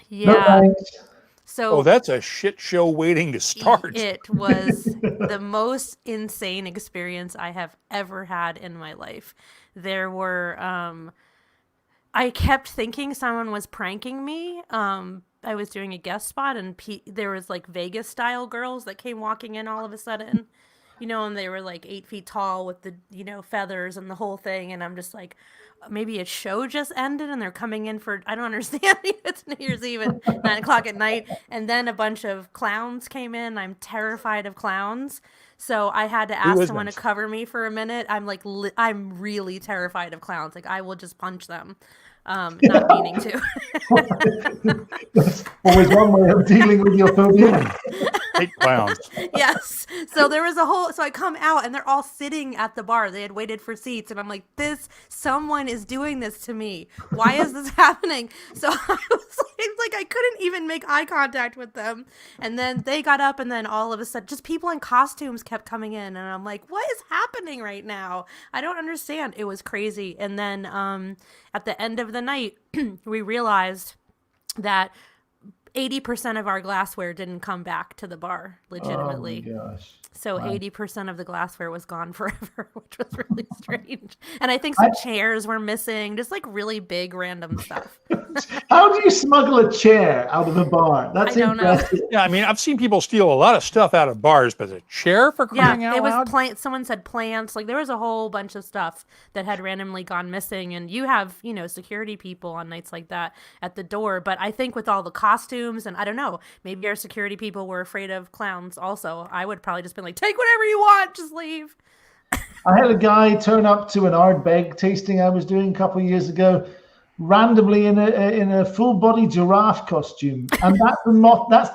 Yeah. So that's a shit show waiting to start. It was the most insane experience I have ever had in my life. There were I kept thinking someone was pranking me. I was doing a guest spot, and there was like Vegas style girls that came walking in all of a sudden. and they were like 8 feet tall with the, feathers and the whole thing. And I'm just like, maybe a show just ended and they're coming in for, I don't understand. It's New Year's Eve at 9 o'clock at night. And then a bunch of clowns came in. I'm terrified of clowns. So I had to ask someone to cover me for a minute. I'm like, I'm really terrified of clowns. Like, I will just punch them. Not meaning to. That's always one way of dealing with your phobia. Hate clowns. Yes. So there was so I come out and they're all sitting at the bar. They had waited for seats and I'm like, someone is doing this to me. Why is this happening? So I was like, I couldn't even make eye contact with them. And then they got up and then all of a sudden just people in costumes kept coming in and I'm like, what is happening right now? I don't understand. It was crazy. And then at the end of the night, we realized that 80% of our glassware didn't come back to the bar legitimately. Oh my gosh. So Wow. 80% of the glassware was gone forever, which was really strange. And I think some chairs were missing, just like really big random stuff. How do you smuggle a chair out of a bar? That's I don't know. impressive. Yeah, I mean, I've seen people steal a lot of stuff out of bars, but a chair for crying out it was loud? plants. Someone said plants. Like there was a whole bunch of stuff that had randomly gone missing. And you have, security people on nights like that at the door. But I think with all the costumes and I don't know, maybe our security people were afraid of clowns also. I would probably just been like, take whatever you want, just leave. I had a guy turn up to an Ardbeg tasting I was doing a couple of years ago, randomly in a full body giraffe costume, and that's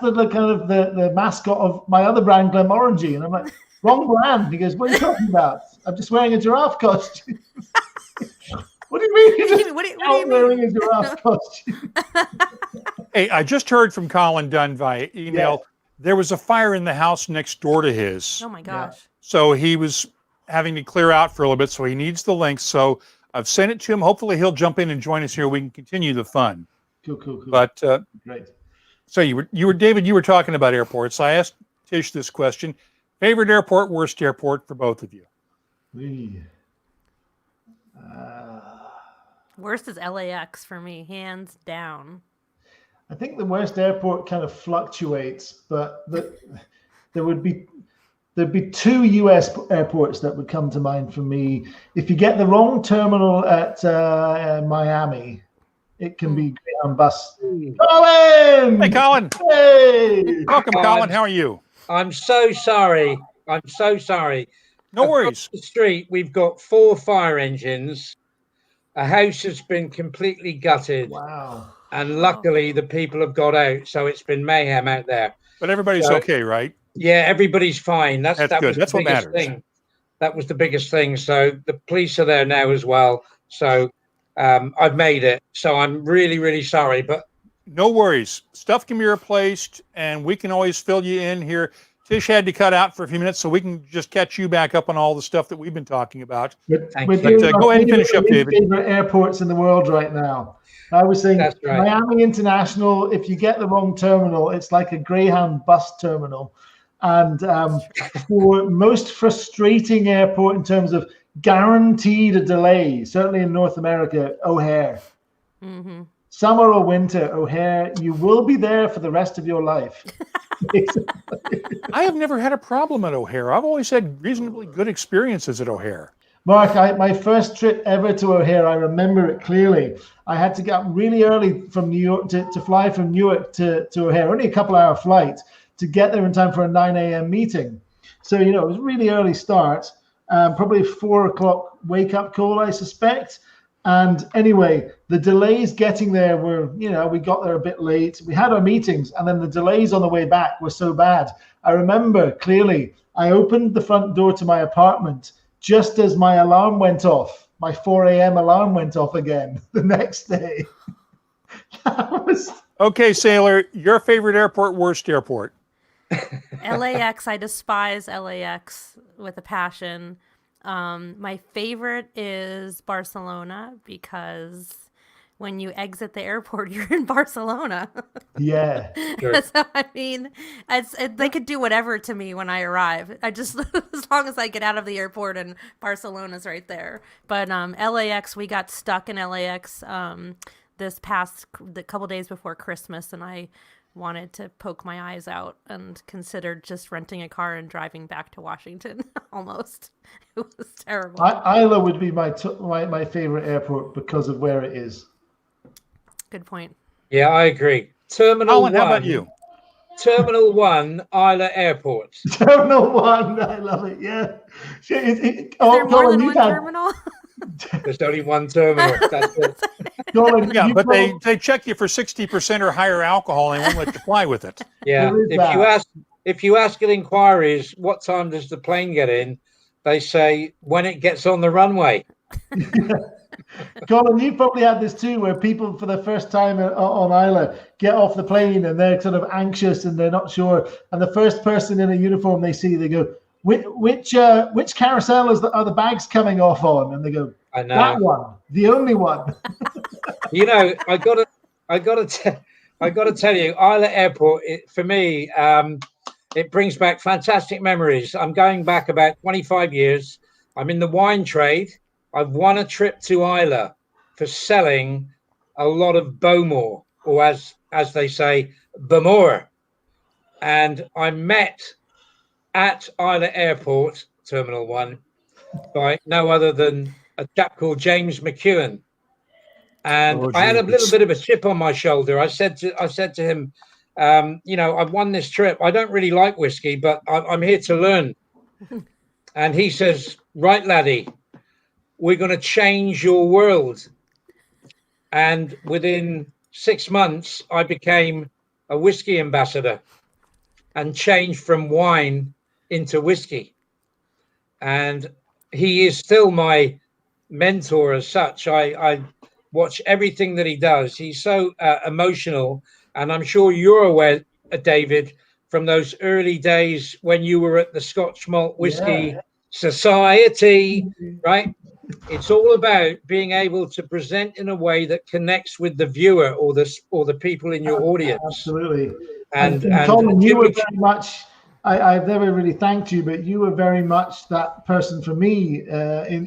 the kind of the mascot of my other brand, Glenmorangie, and I'm like, wrong brand. He goes, what are you talking about? I'm just wearing a giraffe costume. What do you mean? What do you mean? Wearing a giraffe costume. Hey, I just heard from Colin Dunn via email. Yes. There was a fire in the house next door to his. Oh my gosh. So he was having to clear out for a little bit, so he needs the link. So I've sent it to him. Hopefully he'll jump in and join us here. We can continue the fun. Cool. But Great. so you were David, you were talking about airports. I asked Tish this question. Favorite airport, worst airport for both of you? Worst is LAX for me, hands down. I think the worst airport kind of fluctuates, but there'd be two U.S. airports that would come to mind for me. If you get the wrong terminal at Miami, it can be Greyhound bus. Colin! Hey, Colin. Hey! Welcome, Colin. How are you? I'm so sorry. No worries. Across the street, we've got 4 fire engines. A house has been completely gutted. Wow. And luckily, the people have got out. So it's been mayhem out there. But everybody's okay, right? Yeah, everybody's fine. That good. was That's the what biggest matters. thing. That was the biggest thing. So the police are there now as well. So I've made it. So I'm really, really sorry. But No worries. Stuff can be replaced, and we can always fill you in here. Tish had to cut out for a few minutes, so we can just catch you back up on all the stuff that we've been talking about. Thank We're you. doing But, our go ahead and finish up, David. favorite airports in the world right now. I was saying That's right. Miami International, if you get the wrong terminal, it's like a Greyhound bus terminal. And for most frustrating airport in terms of guaranteed a delay, certainly in North America, O'Hare. Mm-hmm. Summer or winter, O'Hare, you will be there for the rest of your life. I have never had a problem at O'Hare. I've always had reasonably good experiences at O'Hare. Mark, my first trip ever to O'Hare, I remember it clearly. I had to get up really early from New York to fly from Newark to O'Hare, only a couple-hour flight to get there in time for a 9 a.m. meeting. So, it was a really early start, probably a 4 o'clock wake-up call, I suspect. And anyway, the delays getting there were, we got there a bit late. We had our meetings, and then the delays on the way back were so bad. I remember clearly, I opened the front door to my apartment just as my alarm went off. My 4 a.m. alarm went off again the next day. Okay, Sailor, your favorite airport, worst airport? LAX, I despise LAX with a passion. My favorite is Barcelona because when you exit the airport, you're in Barcelona. Yeah. Sure. So, I mean, they could do whatever to me when I arrive. I just, as long as I get out of the airport and Barcelona's right there. But LAX, we got stuck in LAX the couple days before Christmas, and I wanted to poke my eyes out and considered just renting a car and driving back to Washington. Almost, it was terrible. Isla would be my favorite airport because of where it is. Good point. Yeah, I agree. Terminal Colin, 1. how about you? Terminal 1, Isla Airport. Terminal 1, I love it. Yeah. Is there more than one terminal? There's only one terminal. That's it. Colin, Yeah, but they check you for 60% or higher alcohol and won't let you fly with it. Yeah. If you ask at inquiries, what time does the plane get in? They say when it gets on the runway. Colin, you probably had this too, where people for the first time on Isla get off the plane and they're sort of anxious and they're not sure. And the first person in a uniform they see, they go, which carousel are the bags coming off on? And they go, I know. That one, the only one. You know, I gotta tell you, Isla Airport, for me, it brings back fantastic memories. I'm going back about 25 years. I'm in the wine trade. I've won a trip to Isla for selling a lot of Bowmore, or as they say, Bowmore. And I met at Isla Airport, Terminal 1, by no other than a chap called James McEwen. And I had a little bit of a chip on my shoulder. I said to him, you know, I've won this trip. I don't really like whiskey, but I'm here to learn. And he says, right, laddie, we're going to change your world. And within 6 months, I became a whiskey ambassador and changed from wine into whiskey. And he is still my mentor as such. I watch everything that he does. He's so emotional. And I'm sure you're aware, David, from those early days when you were at the Scotch Malt Whisky Society, right? It's all about being able to present in a way that connects with the viewer or the people in your audience. Absolutely. And Colin, you were very much. I've never really thanked you, but you were very much that person for me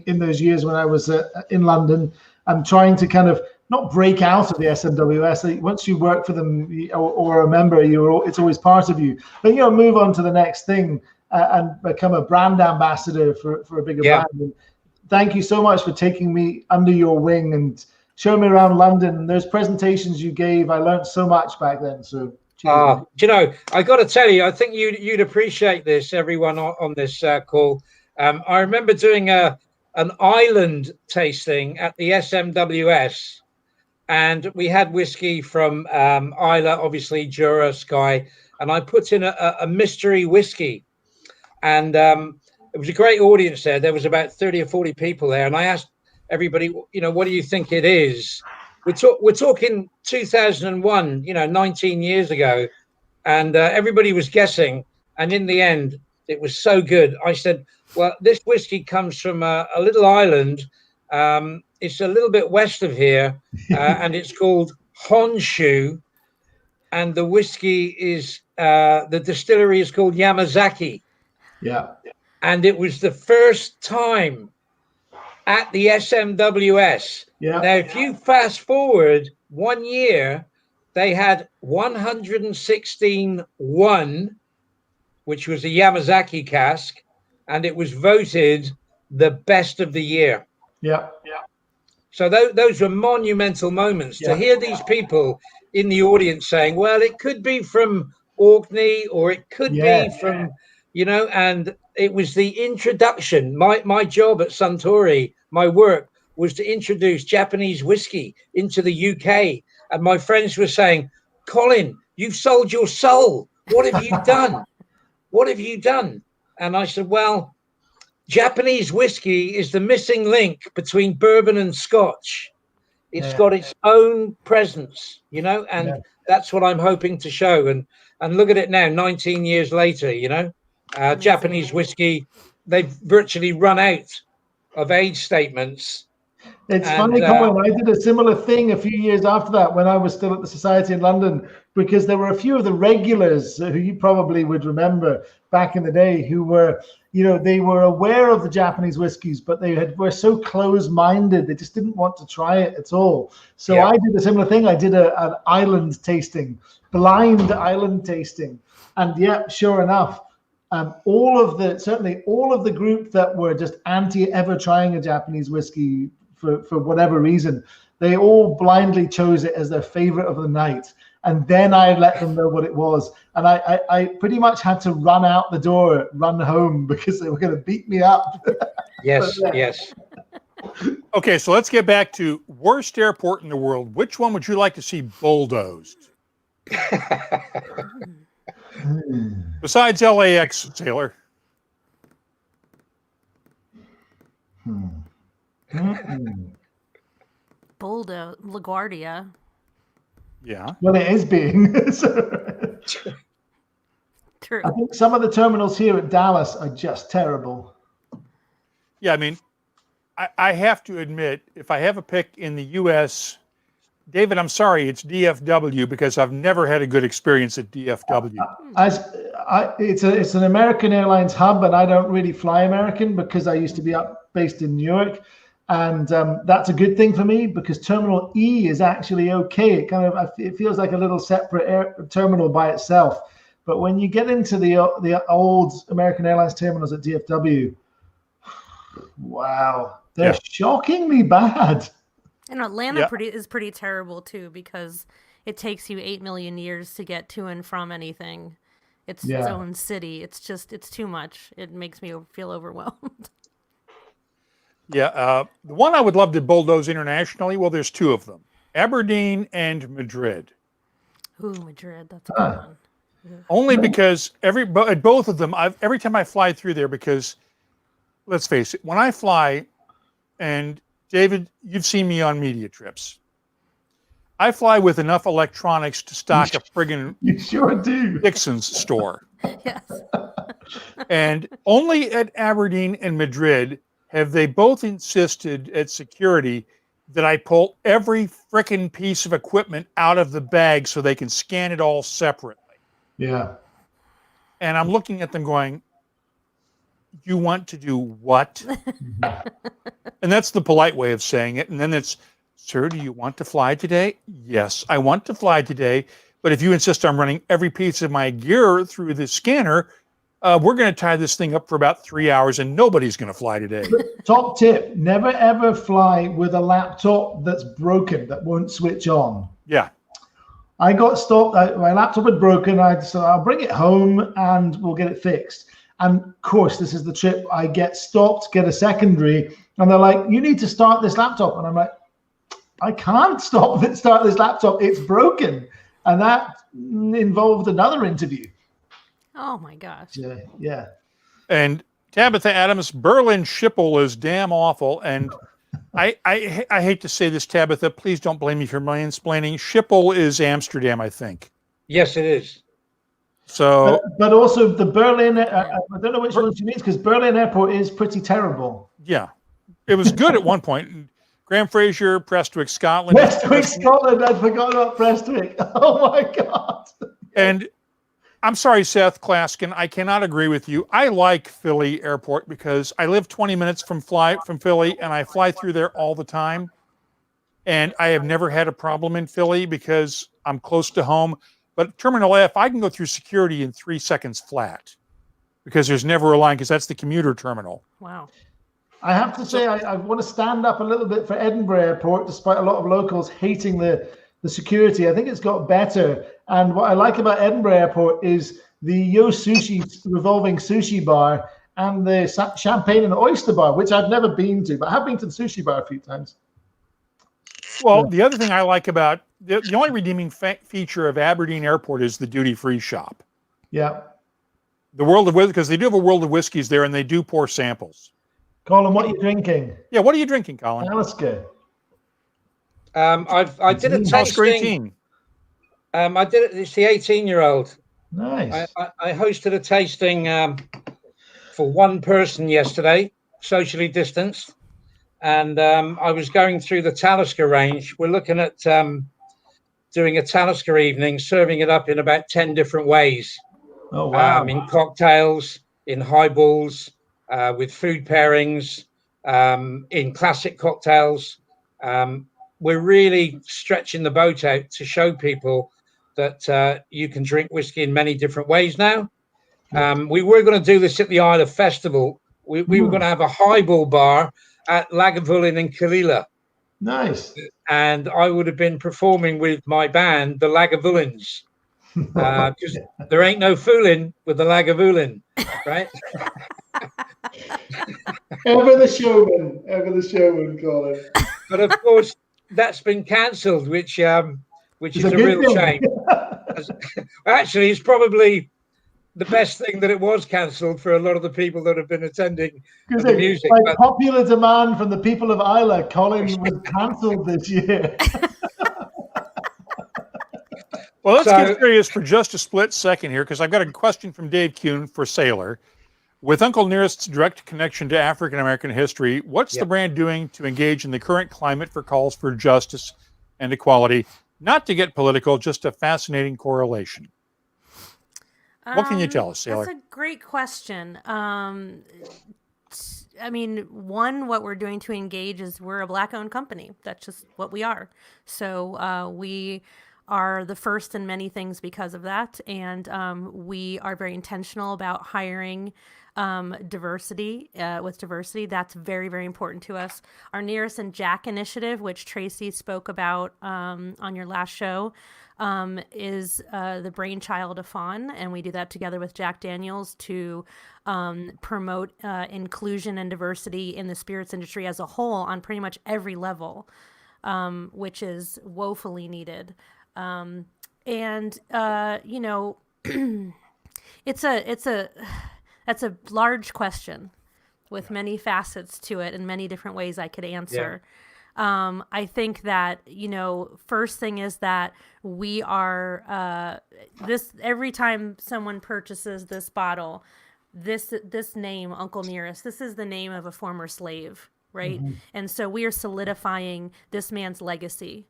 in those years when I was in London and trying to kind of not break out of the SMWS. Once you work for them or a member, it's always part of you. But move on to the next thing and become a brand ambassador for a bigger brand. And thank you so much for taking me under your wing and showing me around London. Those presentations you gave, I learned so much back then. So. Do you know, I got to tell you, I think you'd appreciate this, everyone on this call. I remember doing an island tasting at the SMWS, and we had whiskey from Isla, obviously Jura, Skye, and I put in a mystery whiskey, and it was a great audience there. There was about 30 or 40 people there, and I asked everybody, what do you think it is? We're talking 2001, 19 years ago, and everybody was guessing. And in the end, it was so good. I said, well, this whiskey comes from a little island. It's a little bit west of here, and it's called Honshu. And the whiskey is, the distillery is called Yamazaki. Yeah. And it was the first time at the SMWS. Yeah. Now, if you fast forward 1 year, they had 116-1, which was a Yamazaki cask, and it was voted the best of the year. Yeah. So those were monumental moments to hear these people in the audience saying, well, it could be from Orkney or it could be from, and it was the introduction. My job at Suntory, my work was to introduce Japanese whiskey into the UK. And my friends were saying, Colin, you've sold your soul. What have you done? What have you done? And I said, well, Japanese whiskey is the missing link between bourbon and Scotch. It's got its own presence, and that's what I'm hoping to show. And look at it now, 19 years later, Japanese whiskey, they've virtually run out of age statements. It's And, funny, Colin. I did a similar thing a few years after that when I was still at the Society in London, because there were a few of the regulars who you probably would remember back in the day who were, they were aware of the Japanese whiskies, but were so close-minded. They just didn't want to try it at all. So I did a similar thing. I did an island tasting, blind island tasting. And sure enough, all of the group that were just anti ever trying a Japanese whiskey for whatever reason, they all blindly chose it as their favorite of the night. And then I let them know what it was. And I pretty much had to run out the door, run home, because they were going to beat me up. yes, yes. Okay, so let's get back to worst airport in the world. Which one would you like to see bulldozed? Besides LAX, Taylor. Bulldoze, LaGuardia. Yeah. Well, it is being. True. I think some of the terminals here at Dallas are just terrible. Yeah, I mean, I have to admit, if I have a pick in the U.S., David, I'm sorry, it's DFW, because I've never had a good experience at DFW. It's an American Airlines hub, and I don't really fly American because I used to be based in New York. And that's a good thing for me, because Terminal E is actually okay. It feels like a little separate terminal by itself. But when you get into the old American Airlines terminals at DFW, wow, they're shockingly bad. And Atlanta is pretty terrible too, because it takes you 8 million years to get to and from anything. It's its own city. It's too much. It makes me feel overwhelmed. Yeah, the one I would love to bulldoze internationally, well, there's two of them, Aberdeen and Madrid. Ooh, Madrid, that's a good one. Only because both of them, every time I fly through there, because let's face it, when I fly, and David, you've seen me on media trips, I fly with enough electronics to stock a friggin' You sure do. Dixon's store. Yes. And only at Aberdeen and Madrid have they both insisted at security that I pull every frickin' piece of equipment out of the bag so they can scan it all separately. Yeah. And I'm looking at them going, you want to do what? And that's the polite way of saying it. And then it's, sir, do you want to fly today? Yes, I want to fly today. But if you insist on running every piece of my gear through the scanner, we're going to tie this thing up for about 3 hours and nobody's going to fly today. Top tip, never ever fly with a laptop that's broken, that won't switch on. Yeah. I got stopped. My laptop had broken. So I'll bring it home and we'll get it fixed. And of course, this is the trip. I get stopped, get a secondary, and they're like, you need to start this laptop. And I'm like, I can't start this laptop. It's broken. And that involved another interview. Oh my gosh. Yeah. And Tabitha Adams, Berlin Schiphol is damn awful. And I hate to say this, Tabitha, please don't blame me for mansplaining. Schiphol is Amsterdam, I think. Yes, it is. So, but also the Berlin, I don't know which one she means, because Berlin Airport is pretty terrible. Yeah. It was good at one point. Graham Fraser, Prestwick, Scotland. Prestwick, Scotland. I'd forgotten about Prestwick. Oh my God. And I'm sorry, Seth Klaskin, I cannot agree with you. I like Philly Airport because I live 20 minutes from Philly and I fly through there all the time. And I have never had a problem in Philly because I'm close to home. But Terminal F, I can go through security in 3 seconds flat because there's never a line because that's the commuter terminal. Wow. I have to say, I want to stand up a little bit for Edinburgh Airport, despite a lot of locals hating the security. I think it's got better. And what I like about Edinburgh Airport is the Yo Sushi revolving sushi bar and the champagne and oyster bar, which I've never been to, but I have been to the sushi bar a few times. Well, the other thing I like about the only redeeming feature of Aberdeen Airport is the duty-free shop. Yeah. The World of Whiskey, because they do have a World of Whiskeys there and they do pour samples. Colin, what are you drinking? Yeah, what are you drinking, Colin? Alaska. I did a tasting. I did it. It's the 18-year-old. Nice. I hosted a tasting for one person yesterday, socially distanced, and I was going through the Talisker range. We're looking at doing a Talisker evening, serving it up in about 10 different ways. Oh, wow. In cocktails, in highballs, with food pairings, in classic cocktails. We're really stretching the boat out to show people that you can drink whiskey in many different ways now. We were going to do this at the Isle of Festival. We were going to have a highball bar at Lagavulin in Kalila. Nice. And I would have been performing with my band, the Lagavulins, because there ain't no fooling with the Lagavulin, right? Ever the showman, Colin. But of course, that's been cancelled, which is a real shame. Actually, it's probably the best thing that it was cancelled for a lot of the people that have been attending the music. By popular demand from the people of Isla, Colin was cancelled this year. Well, let's get serious for just a split second here, because I've got a question from Dave Kuhn for Sailor. With Uncle Nearest's direct connection to African American history, what's the brand doing to engage in the current climate for calls for justice and equality? Not to get political, just a fascinating correlation. What can you tell us, Sailor? That's a great question. I mean, one, what we're doing to engage is we're a Black-owned company. That's just what we are. So we are the first in many things because of that. And we are very intentional about hiring diversity. With diversity, that's very, very important to us. Our Nearest and Jack initiative, which Tracy spoke about on your last show, is the brainchild of Fawn, and we do that together with Jack Daniels to promote inclusion and diversity in the spirits industry as a whole on pretty much every level, which is woefully needed. And you know, that's a large question with many facets to it and many different ways I could answer. I think that, you know, first thing is that we are every time someone purchases this bottle, this name, Uncle Nearest, this is the name of a former slave, right? Mm-hmm. And so we are solidifying this man's legacy.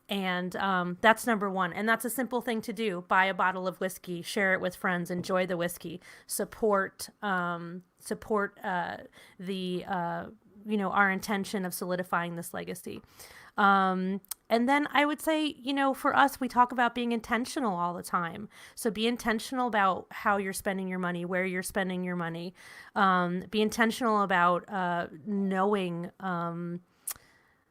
And that's number one. And that's a simple thing to do. Buy a bottle of whiskey, share it with friends, enjoy the whiskey, support you know, our intention of solidifying this legacy. And then I would say, you know, for us, we talk about being intentional all the time. So be intentional about how you're spending your money, where you're spending your money. Be intentional about knowing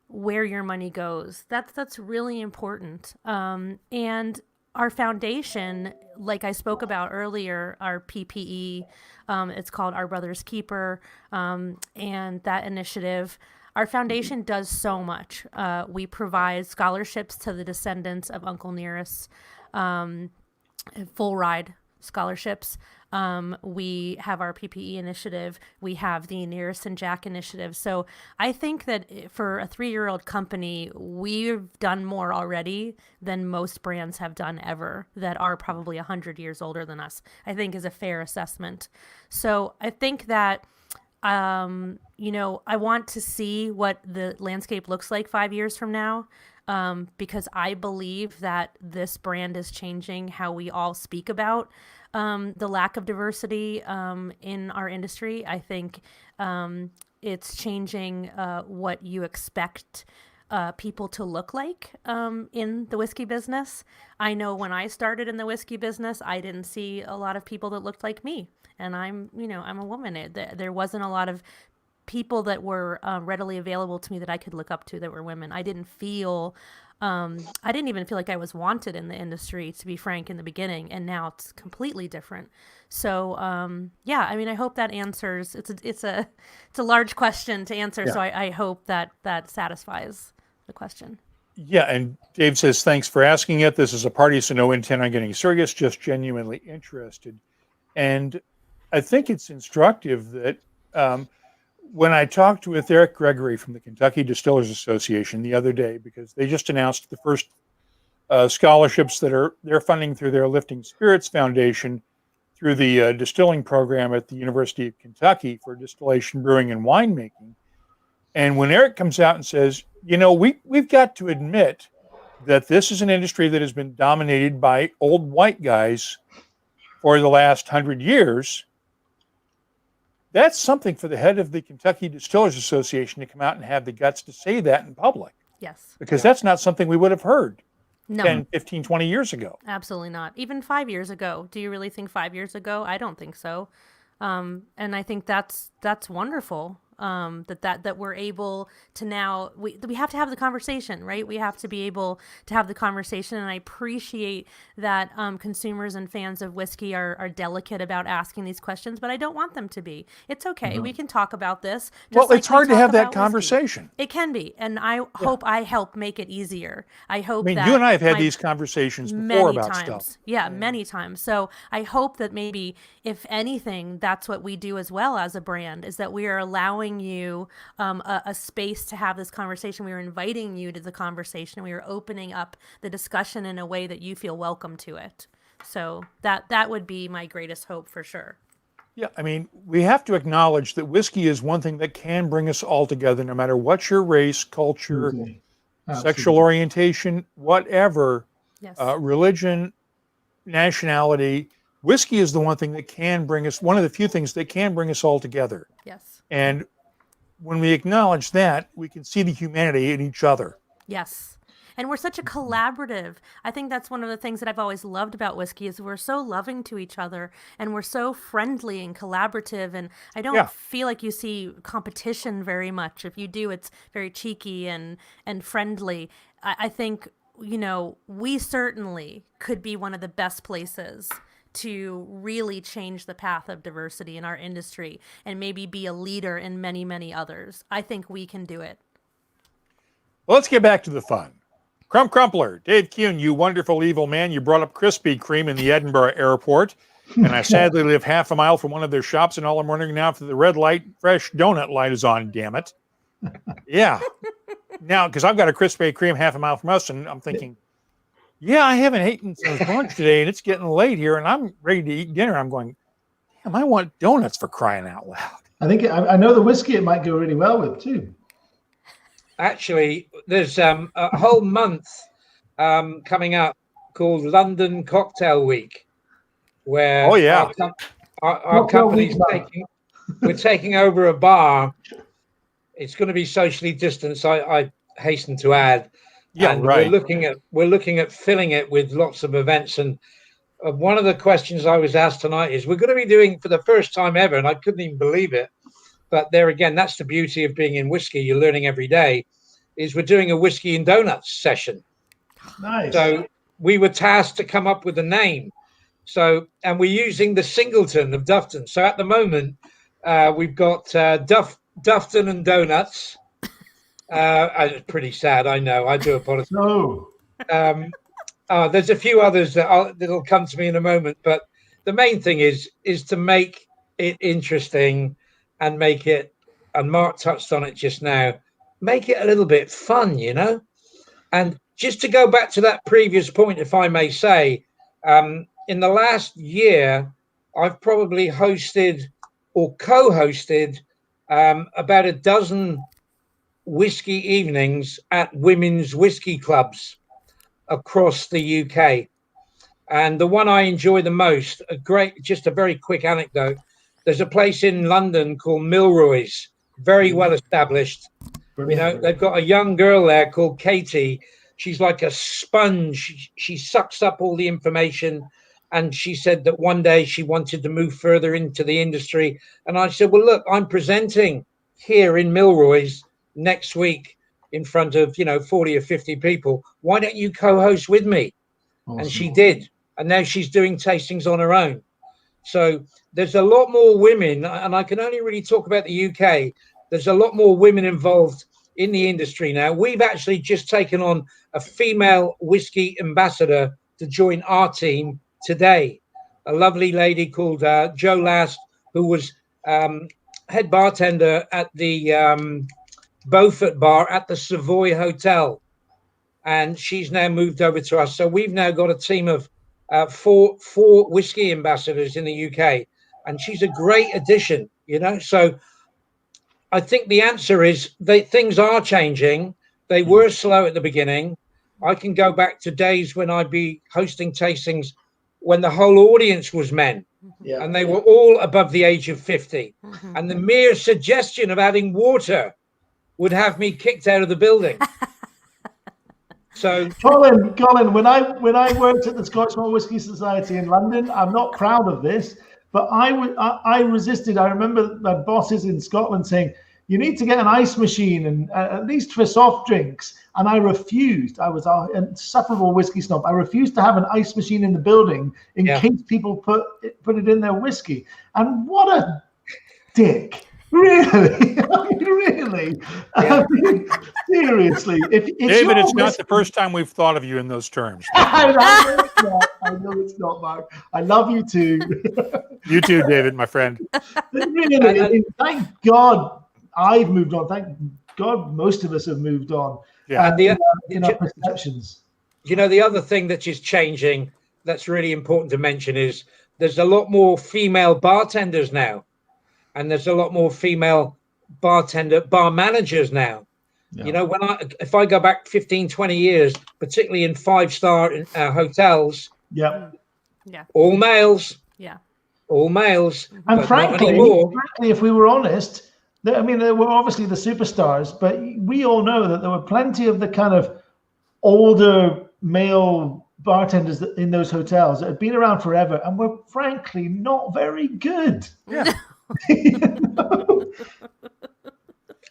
where your money goes. That's really important. And our foundation, like I spoke about earlier, our PPE, it's called Our Brother's Keeper, and that initiative, our foundation does so much. We provide scholarships to the descendants of Uncle Nearest, full ride scholarships. We have our PPE initiative. We have the Nearest and Jack initiative. So I think that for a 3-year-old company, we've done more already than most brands have done ever that are probably 100 years older than us, I think is a fair assessment. So I think that, you know, I want to see what the landscape looks like 5 years from now. Because I believe that this brand is changing how we all speak about the lack of diversity in our industry. I think it's changing what you expect people to look like in the whiskey business. I know when I started in the whiskey business, I didn't see a lot of people that looked like me. And I'm a woman. There wasn't a lot of people that were readily available to me that I could look up to that were women. I didn't even feel like I was wanted in the industry, to be frank, in the beginning, and now it's completely different. So yeah, I mean, I hope that answers. It's a large question to answer, so I hope that satisfies the question. Yeah, and Dave says, thanks for asking it. This is a party, so no intent on getting serious, just genuinely interested. And I think it's instructive that when I talked with Eric Gregory from the Kentucky Distillers Association the other day, because they just announced the first scholarships that they're funding through their Lifting Spirits Foundation through the distilling program at the University of Kentucky for distillation, brewing, and winemaking. And when Eric comes out and says, we've got to admit that this is an industry that has been dominated by old white guys for the last 100 years, that's something for the head of the Kentucky Distillers Association to come out and have the guts to say that in public. Yes. Because that's not something we would have heard No. 10, 15, 20 years ago. Absolutely not. Even 5 years ago. Do you really think 5 years ago? I don't think so. And I think that's wonderful. That we're able to now, we have to have the conversation, right? We have to be able to have the conversation. And I appreciate that consumers and fans of whiskey are delicate about asking these questions, but I don't want them to be. It's okay. We can talk about this. Well, it's hard to have that conversation. It can be. And I hope I help make it easier. I hope that you and I have had these conversations before about stuff. Yeah, many times. So I hope that maybe, if anything, that's what we do as well as a brand, is that we are allowing you a space to have this conversation. We are inviting you to the conversation. We are opening up the discussion in a way that you feel welcome to it. So that would be my greatest hope for sure. Yeah, I mean, we have to acknowledge that whiskey is one thing that can bring us all together, no matter what your race, culture, sexual orientation, whatever, Yes. Religion, nationality. Whiskey is the one thing that can bring us, one of the few things that can bring us all together. Yes. And when we acknowledge that, we can see the humanity in each other. Yes. And we're such a collaborative. I think that's one of the things that I've always loved about whiskey, is we're so loving to each other and we're so friendly and collaborative. And I don't feel like you see competition very much. If you do, it's very cheeky and friendly. I think, we certainly could be one of the best places to really change the path of diversity in our industry and maybe be a leader in many, many others. I think we can do it. Well, let's get back to the fun. Crump Crumpler, Dave Kuhn, you wonderful evil man, you brought up Krispy Kreme in the Edinburgh airport, and I sadly live half a mile from one of their shops, and all I'm wondering now if the red light, fresh donut light is on, damn it. Yeah. Now, because I've got a Krispy Kreme half a mile from us, and I'm thinking, I haven't eaten since lunch today, and it's getting late here, and I'm ready to eat dinner. I'm going, damn, I want donuts, for crying out loud. I know the whiskey it might go really well with too. Actually, there's a whole month coming up called London Cocktail Week, where our company's we're taking over a bar. It's going to be socially distanced, I hasten to add. Yeah, and right. We're looking at filling it with lots of events. And one of the questions I was asked tonight is, we're going to be doing, for the first time ever, and I couldn't even believe it, but there again, that's the beauty of being in whiskey. You're learning every day. Is we're doing a whiskey and donuts session. Nice. So we were tasked to come up with a name. So, and we're using the singleton of Dufton. So at the moment, we've got Dufton and Donuts. It's pretty sad, I know. I do apologize. No. There's a few others that'll come to me in a moment, but the main thing is to make it interesting and make it, and Mark touched on it just now, make it a little bit fun, And just to go back to that previous point, if I may say, in the last year, I've probably hosted or co-hosted about a dozen whiskey evenings at women's whiskey clubs across the UK. And the one I enjoy the most, just a very quick anecdote. There's a place in London called Milroy's, very well established. They've got a young girl there called Katie. She's like a sponge. She sucks up all the information. And she said that one day she wanted to move further into the industry. And I said, well, look, I'm presenting here in Milroy's next week in front of, 40 or 50 people. Why don't you co-host with me? Awesome. And she did. And now she's doing tastings on her own. So there's a lot more women, and I can only really talk about the UK. There's a lot more women involved in the industry now. We've actually just taken on a female whiskey ambassador to join our team today. A lovely lady called Jo Last, who was head bartender at the Beaufort Bar at the Savoy Hotel. And she's now moved over to us. So we've now got a team of four whiskey ambassadors in the UK. And she's a great addition, So I think the answer is things are changing. They were slow at the beginning. I can go back to days when I'd be hosting tastings when the whole audience was men. Yeah. And they were all above the age of 50. Mhm. And the mere suggestion of adding water would have me kicked out of the building. So, Colin, when I worked at the Scotch Malt Whisky Society in London, I'm not proud of this, but I resisted. I remember my bosses in Scotland saying, you need to get an ice machine and at least for soft drinks. And I refused. I was an insufferable whiskey snob. I refused to have an ice machine in the building in case people put it in their whiskey. And what a dick. Really? I mean, really? Yeah. I mean, seriously. David, it's not the first time we've thought of you in those terms. I know it's not, Mark. I love you too. You too, David, my friend. Really, I mean, thank God I've moved on. Thank God most of us have moved on. Yeah. And in our perceptions. You know, the other thing that is changing that's really important to mention is there's a lot more female bartenders now. And there's a lot more female bar managers now. Yeah. You know, if I go back 15, 20 years, particularly in 5-star hotels, all males. Yeah. All males. And frankly, if we were honest, I mean, there were obviously the superstars, but we all know that there were plenty of the kind of older male bartenders in those hotels that had been around forever and were frankly not very good. Yeah.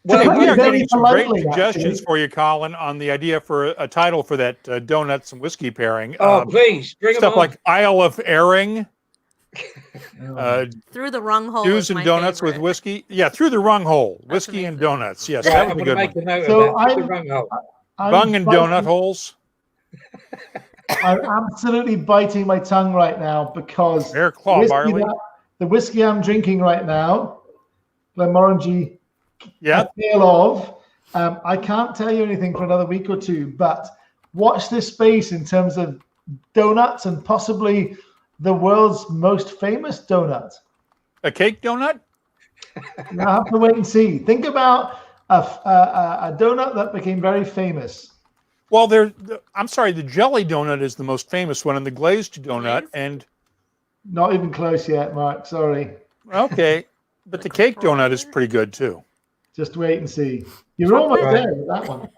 Well, we are getting some great suggestions for you, Colin, on the idea for a title for that donuts and whiskey pairing. Oh, please bring stuff them on. Like Isle of Airing. Through the Rung Hole. Do's and donuts favorite. with whiskey. Yeah, through the Rung Hole. Whiskey and donuts. Yes, that was a good one. So Bung and donut holes. I'm absolutely biting my tongue right now because Bear claw barley. The whiskey I'm drinking right now, Glenmorangie, yeah, tale of. I can't tell you anything for another week or two, but watch this space in terms of donuts and possibly the world's most famous donut. A cake donut? You have to wait and see. Think about a donut that became very famous. Well, I'm sorry, the jelly donut is the most famous one, and the glazed donut, and not even close yet, Mark. Sorry. Okay, but the cake donut is pretty good too. Just wait and see. You're almost there with that one.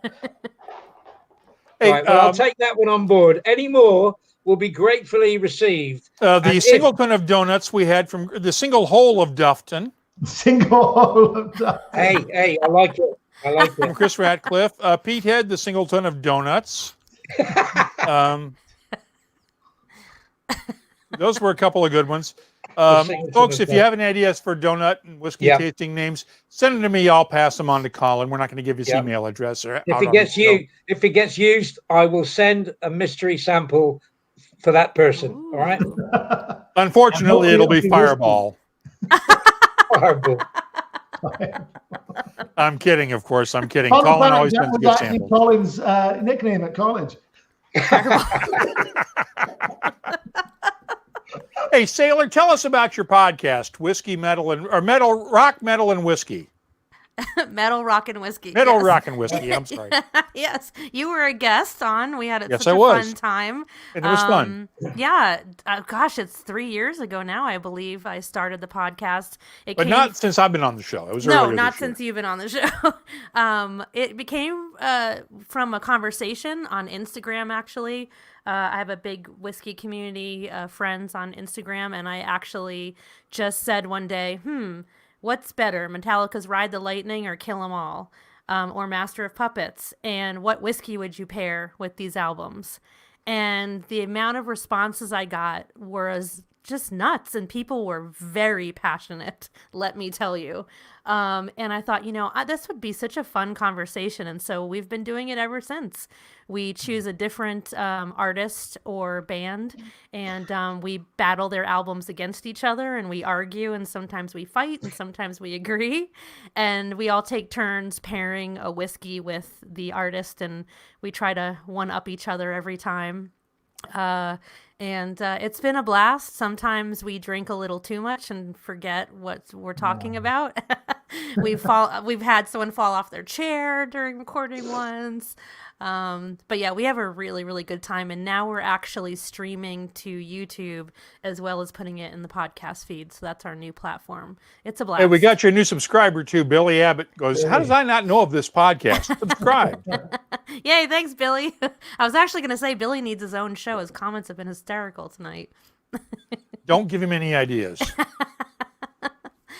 Hey, right, well, I'll take that one on board. Any more will be gratefully received. The singleton of donuts we had from the single hole of Dufton. Single hole of Dufton. Hey, I like it. I like it. From Chris Ratcliffe. Pete had the singleton of donuts. Those were a couple of good ones. Folks, if you have any ideas for donut and whiskey tasting names, send them to me. I'll pass them on to Colin. We're not going to give his email address. If it gets used, I will send a mystery sample for that person. All right. Unfortunately, it'll be Fireball. Fireball. I'm kidding, of course. I'm kidding. Colin always sends good samples. Colin's nickname at college. Hey, Sailor, tell us about your podcast, Whiskey, Metal, Rock, Metal, and Whiskey. Metal, Rock, and Whiskey. Metal, Rock, and Whiskey. I'm sorry. Yes, you were a guest on. We had such a fun time. And it was fun. Yeah. Gosh, it's 3 years ago now, I believe, I started the podcast. But not since I've been on the show. It was no, not since you've been on the show. It became from a conversation on Instagram, actually. I have a big whiskey community, friends on Instagram, and I actually just said one day, what's better, Metallica's Ride the Lightning or Kill 'Em All, or Master of Puppets? And what whiskey would you pair with these albums? And the amount of responses I got was just nuts, and people were very passionate, let me tell you. And I thought, this would be such a fun conversation. And so we've been doing it ever since. We choose a different artist or band, and we battle their albums against each other, and we argue, and sometimes we fight, and sometimes we agree. And we all take turns pairing a whiskey with the artist, and we try to one-up each other every time. And it's been a blast. Sometimes we drink a little too much and forget what we're talking about. We've had someone fall off their chair during recording once. But yeah, we have a really, really good time. And now we're actually streaming to YouTube as well as putting it in the podcast feed. So that's our new platform. It's a blast. Hey, we got your new subscriber too. Billy Abbott goes, how does I not know of this podcast? Subscribe. Yay, thanks, Billy. I was actually going to say Billy needs his own show. His comments have been hysterical tonight. Don't give him any ideas.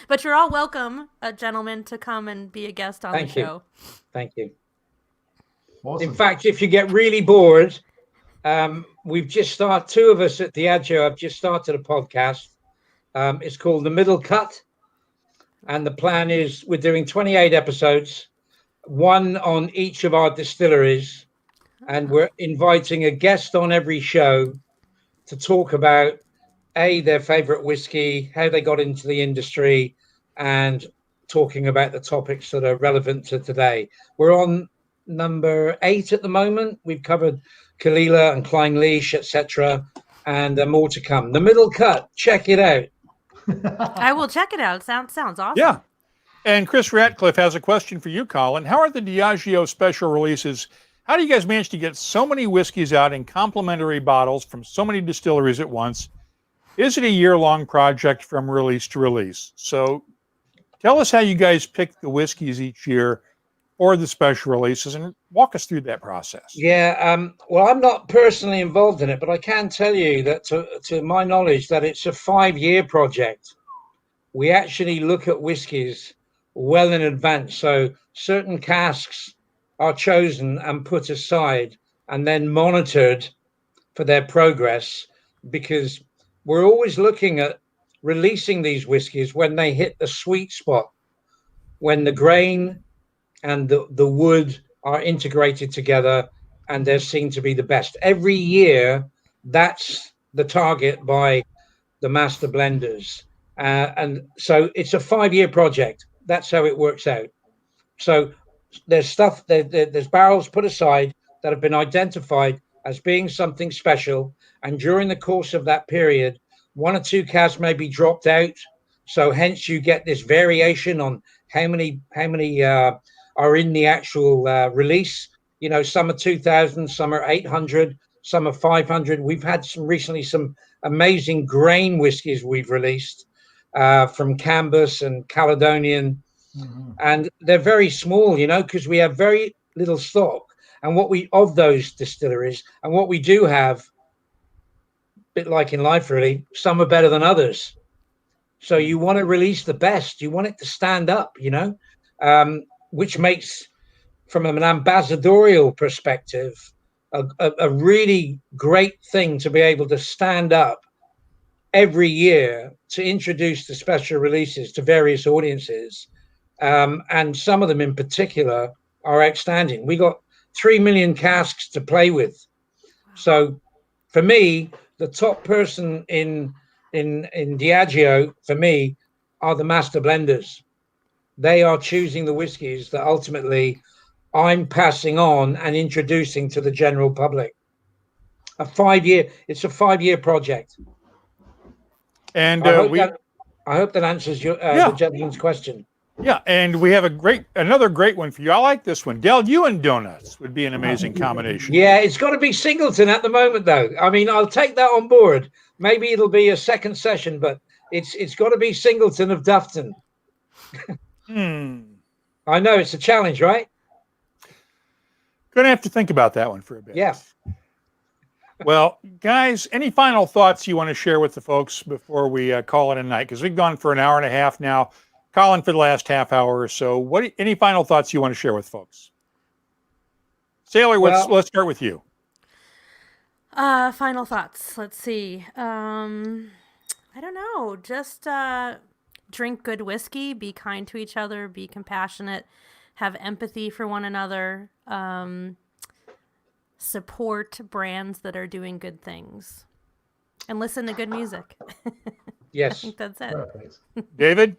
But you're all welcome, gentlemen, to come and be a guest on the show. Thank you. Awesome. In fact, if you get really bored, we've just started, two of us at Diageo have just started a podcast. It's called The Middle Cut. And the plan is we're doing 28 episodes, one on each of our distilleries. And we're inviting a guest on every show to talk about, their favorite whiskey, how they got into the industry, and talking about the topics that are relevant to today. We're on number 8 at the moment. We've covered Kalila and Kleinleash, etc., and more to come. The Middle Cut, check it out. I will check it out. Sounds awesome. Yeah. And Chris Ratcliffe has a question for you, Colin. How are the Diageo special releases? How do you guys manage to get so many whiskeys out in complimentary bottles from so many distilleries at once? Is it a year-long project from release to release? So tell us how you guys pick the whiskeys each year or the special releases, and walk us through that process. Yeah, well, I'm not personally involved in it, but I can tell you that to my knowledge that it's a 5-year project. We actually look at whiskies well in advance. So certain casks are chosen and put aside and then monitored for their progress, because we're always looking at releasing these whiskies when they hit the sweet spot, when the grain and the wood are integrated together and they're seen to be the best. Every year, that's the target by the master blenders. And so it's a 5-year project. That's how it works out. So there's there's barrels put aside that have been identified as being something special. And during the course of that period, 1 or 2 casks may be dropped out. So hence you get this variation on how many are in the actual release. You know, some are 2,000, some are 800, some are 500. We've had some amazing grain whiskies we've released from Cambus and Caledonian. Mm-hmm. And they're very small, you know, because we have very little stock. And of those distilleries, and what we do have, a bit like in life, really, some are better than others. So you want to release the best. You want it to stand up, you know, which makes, from an ambassadorial perspective, a really great thing to be able to stand up every year to introduce the special releases to various audiences. And some of them in particular are outstanding. We got 3 million casks to play with. So for me, the top person in Diageo, for me, are the master blenders. They are choosing the whiskies that ultimately I'm passing on and introducing to the general public. It's a 5-year project. And I hope that answers the gentleman's question. Yeah, and we have another great one for you. I like this one. Del, you and donuts would be an amazing combination. Yeah, it's got to be Singleton at the moment, though. I mean, I'll take that on board. Maybe it'll be a second session, but it's got to be Singleton of Dufton. I know, it's a challenge, right? Gonna have to think about that one for a bit. Yeah. Well, guys, any final thoughts you want to share with the folks before we call it a night? Because we've gone for an hour and a half now. Colin, for the last half hour or so, any final thoughts you want to share with folks? Sailor, let's start with you. Final thoughts. Let's see. I don't know. Just drink good whiskey, be kind to each other, be compassionate, have empathy for one another, support brands that are doing good things, and listen to good music. Yes. I think that's it. Perfect. David?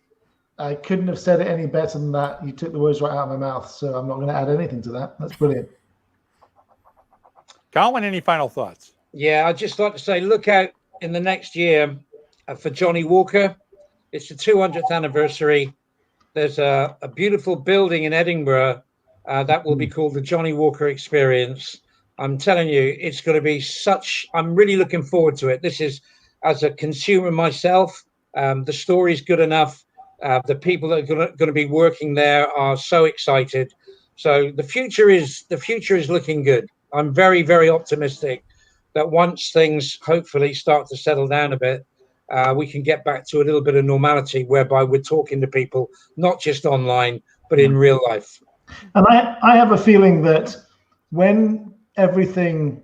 I couldn't have said it any better than that. You took the words right out of my mouth, so I'm not going to add anything to that. That's brilliant. Colin, any final thoughts? Yeah, I'd just like to say, look out in the next year for Johnny Walker. It's the 200th anniversary. There's a beautiful building in Edinburgh that will be called the Johnny Walker Experience. I'm telling you, it's going to be I'm really looking forward to it. This is, as a consumer myself, the story's good enough. The people that are going to be working there are so excited. So the future is looking good. I'm very, very optimistic that once things hopefully start to settle down a bit, we can get back to a little bit of normality whereby we're talking to people, not just online, but in real life. And I have a feeling that when everything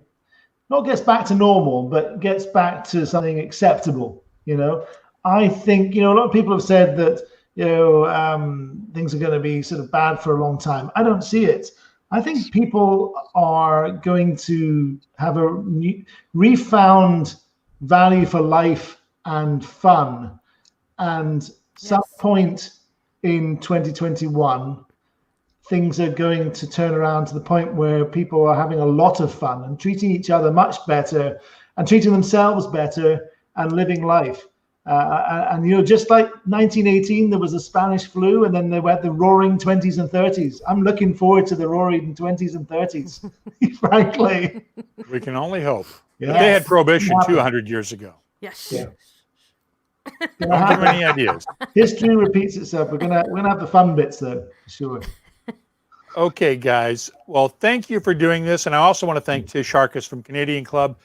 not gets back to normal, but gets back to something acceptable, I think, a lot of people have said that, things are going to be sort of bad for a long time. I don't see it. I think people are going to have a refound value for life and fun. And some point in 2021, things are going to turn around to the point where people are having a lot of fun and treating each other much better and treating themselves better and living life. And just like 1918, there was a Spanish flu, and then they had the roaring 20s and 30s. I'm looking forward to the roaring 20s and 30s, frankly. We can only hope. Yes. But they had prohibition 200 years ago. Yes. Yeah. Don't give them any ideas. History repeats itself. We're gonna have the fun bits though, for sure. Okay, guys. Well, thank you for doing this, and I also want to thank Tish Harcus from Canadian Club,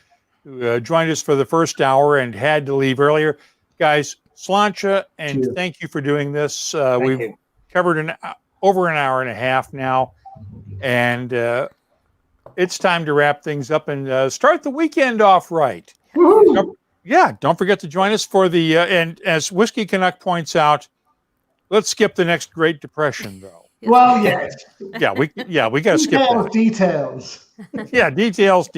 who joined us for the first hour and had to leave earlier. Guys, sláinte, and Cheers. thank you for doing this. Thank We've you. covered over an hour and a half now, and it's time to wrap things up and start the weekend off right. Don't forget to join us for the and as Whiskey Canuck points out, let's skip the next Great Depression though. Well, yes. we got to skip that. Details. Yeah, details.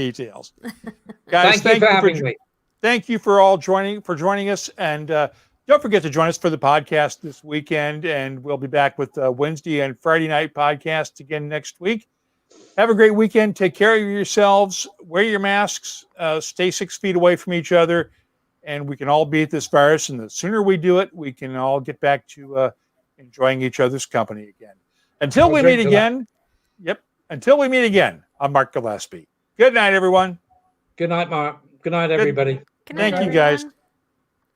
Guys, Thank you for having me. Thank you for all joining us, and don't forget to join us for the podcast this weekend. And we'll be back with Wednesday and Friday night podcasts again next week. Have a great weekend. Take care of yourselves. Wear your masks. Stay 6 feet away from each other, and we can all beat this virus. And the sooner we do it, we can all get back to enjoying each other's company again. Until we meet again. Until we meet again. I'm Mark Gillespie. Good night, everyone. Good night, Mark. Good night, everybody. Good night, Thank you, guys.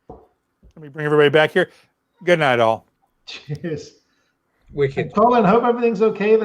Let me bring everybody back here. Good night, all. Cheers. Wicked. Colin, hope everything's okay there.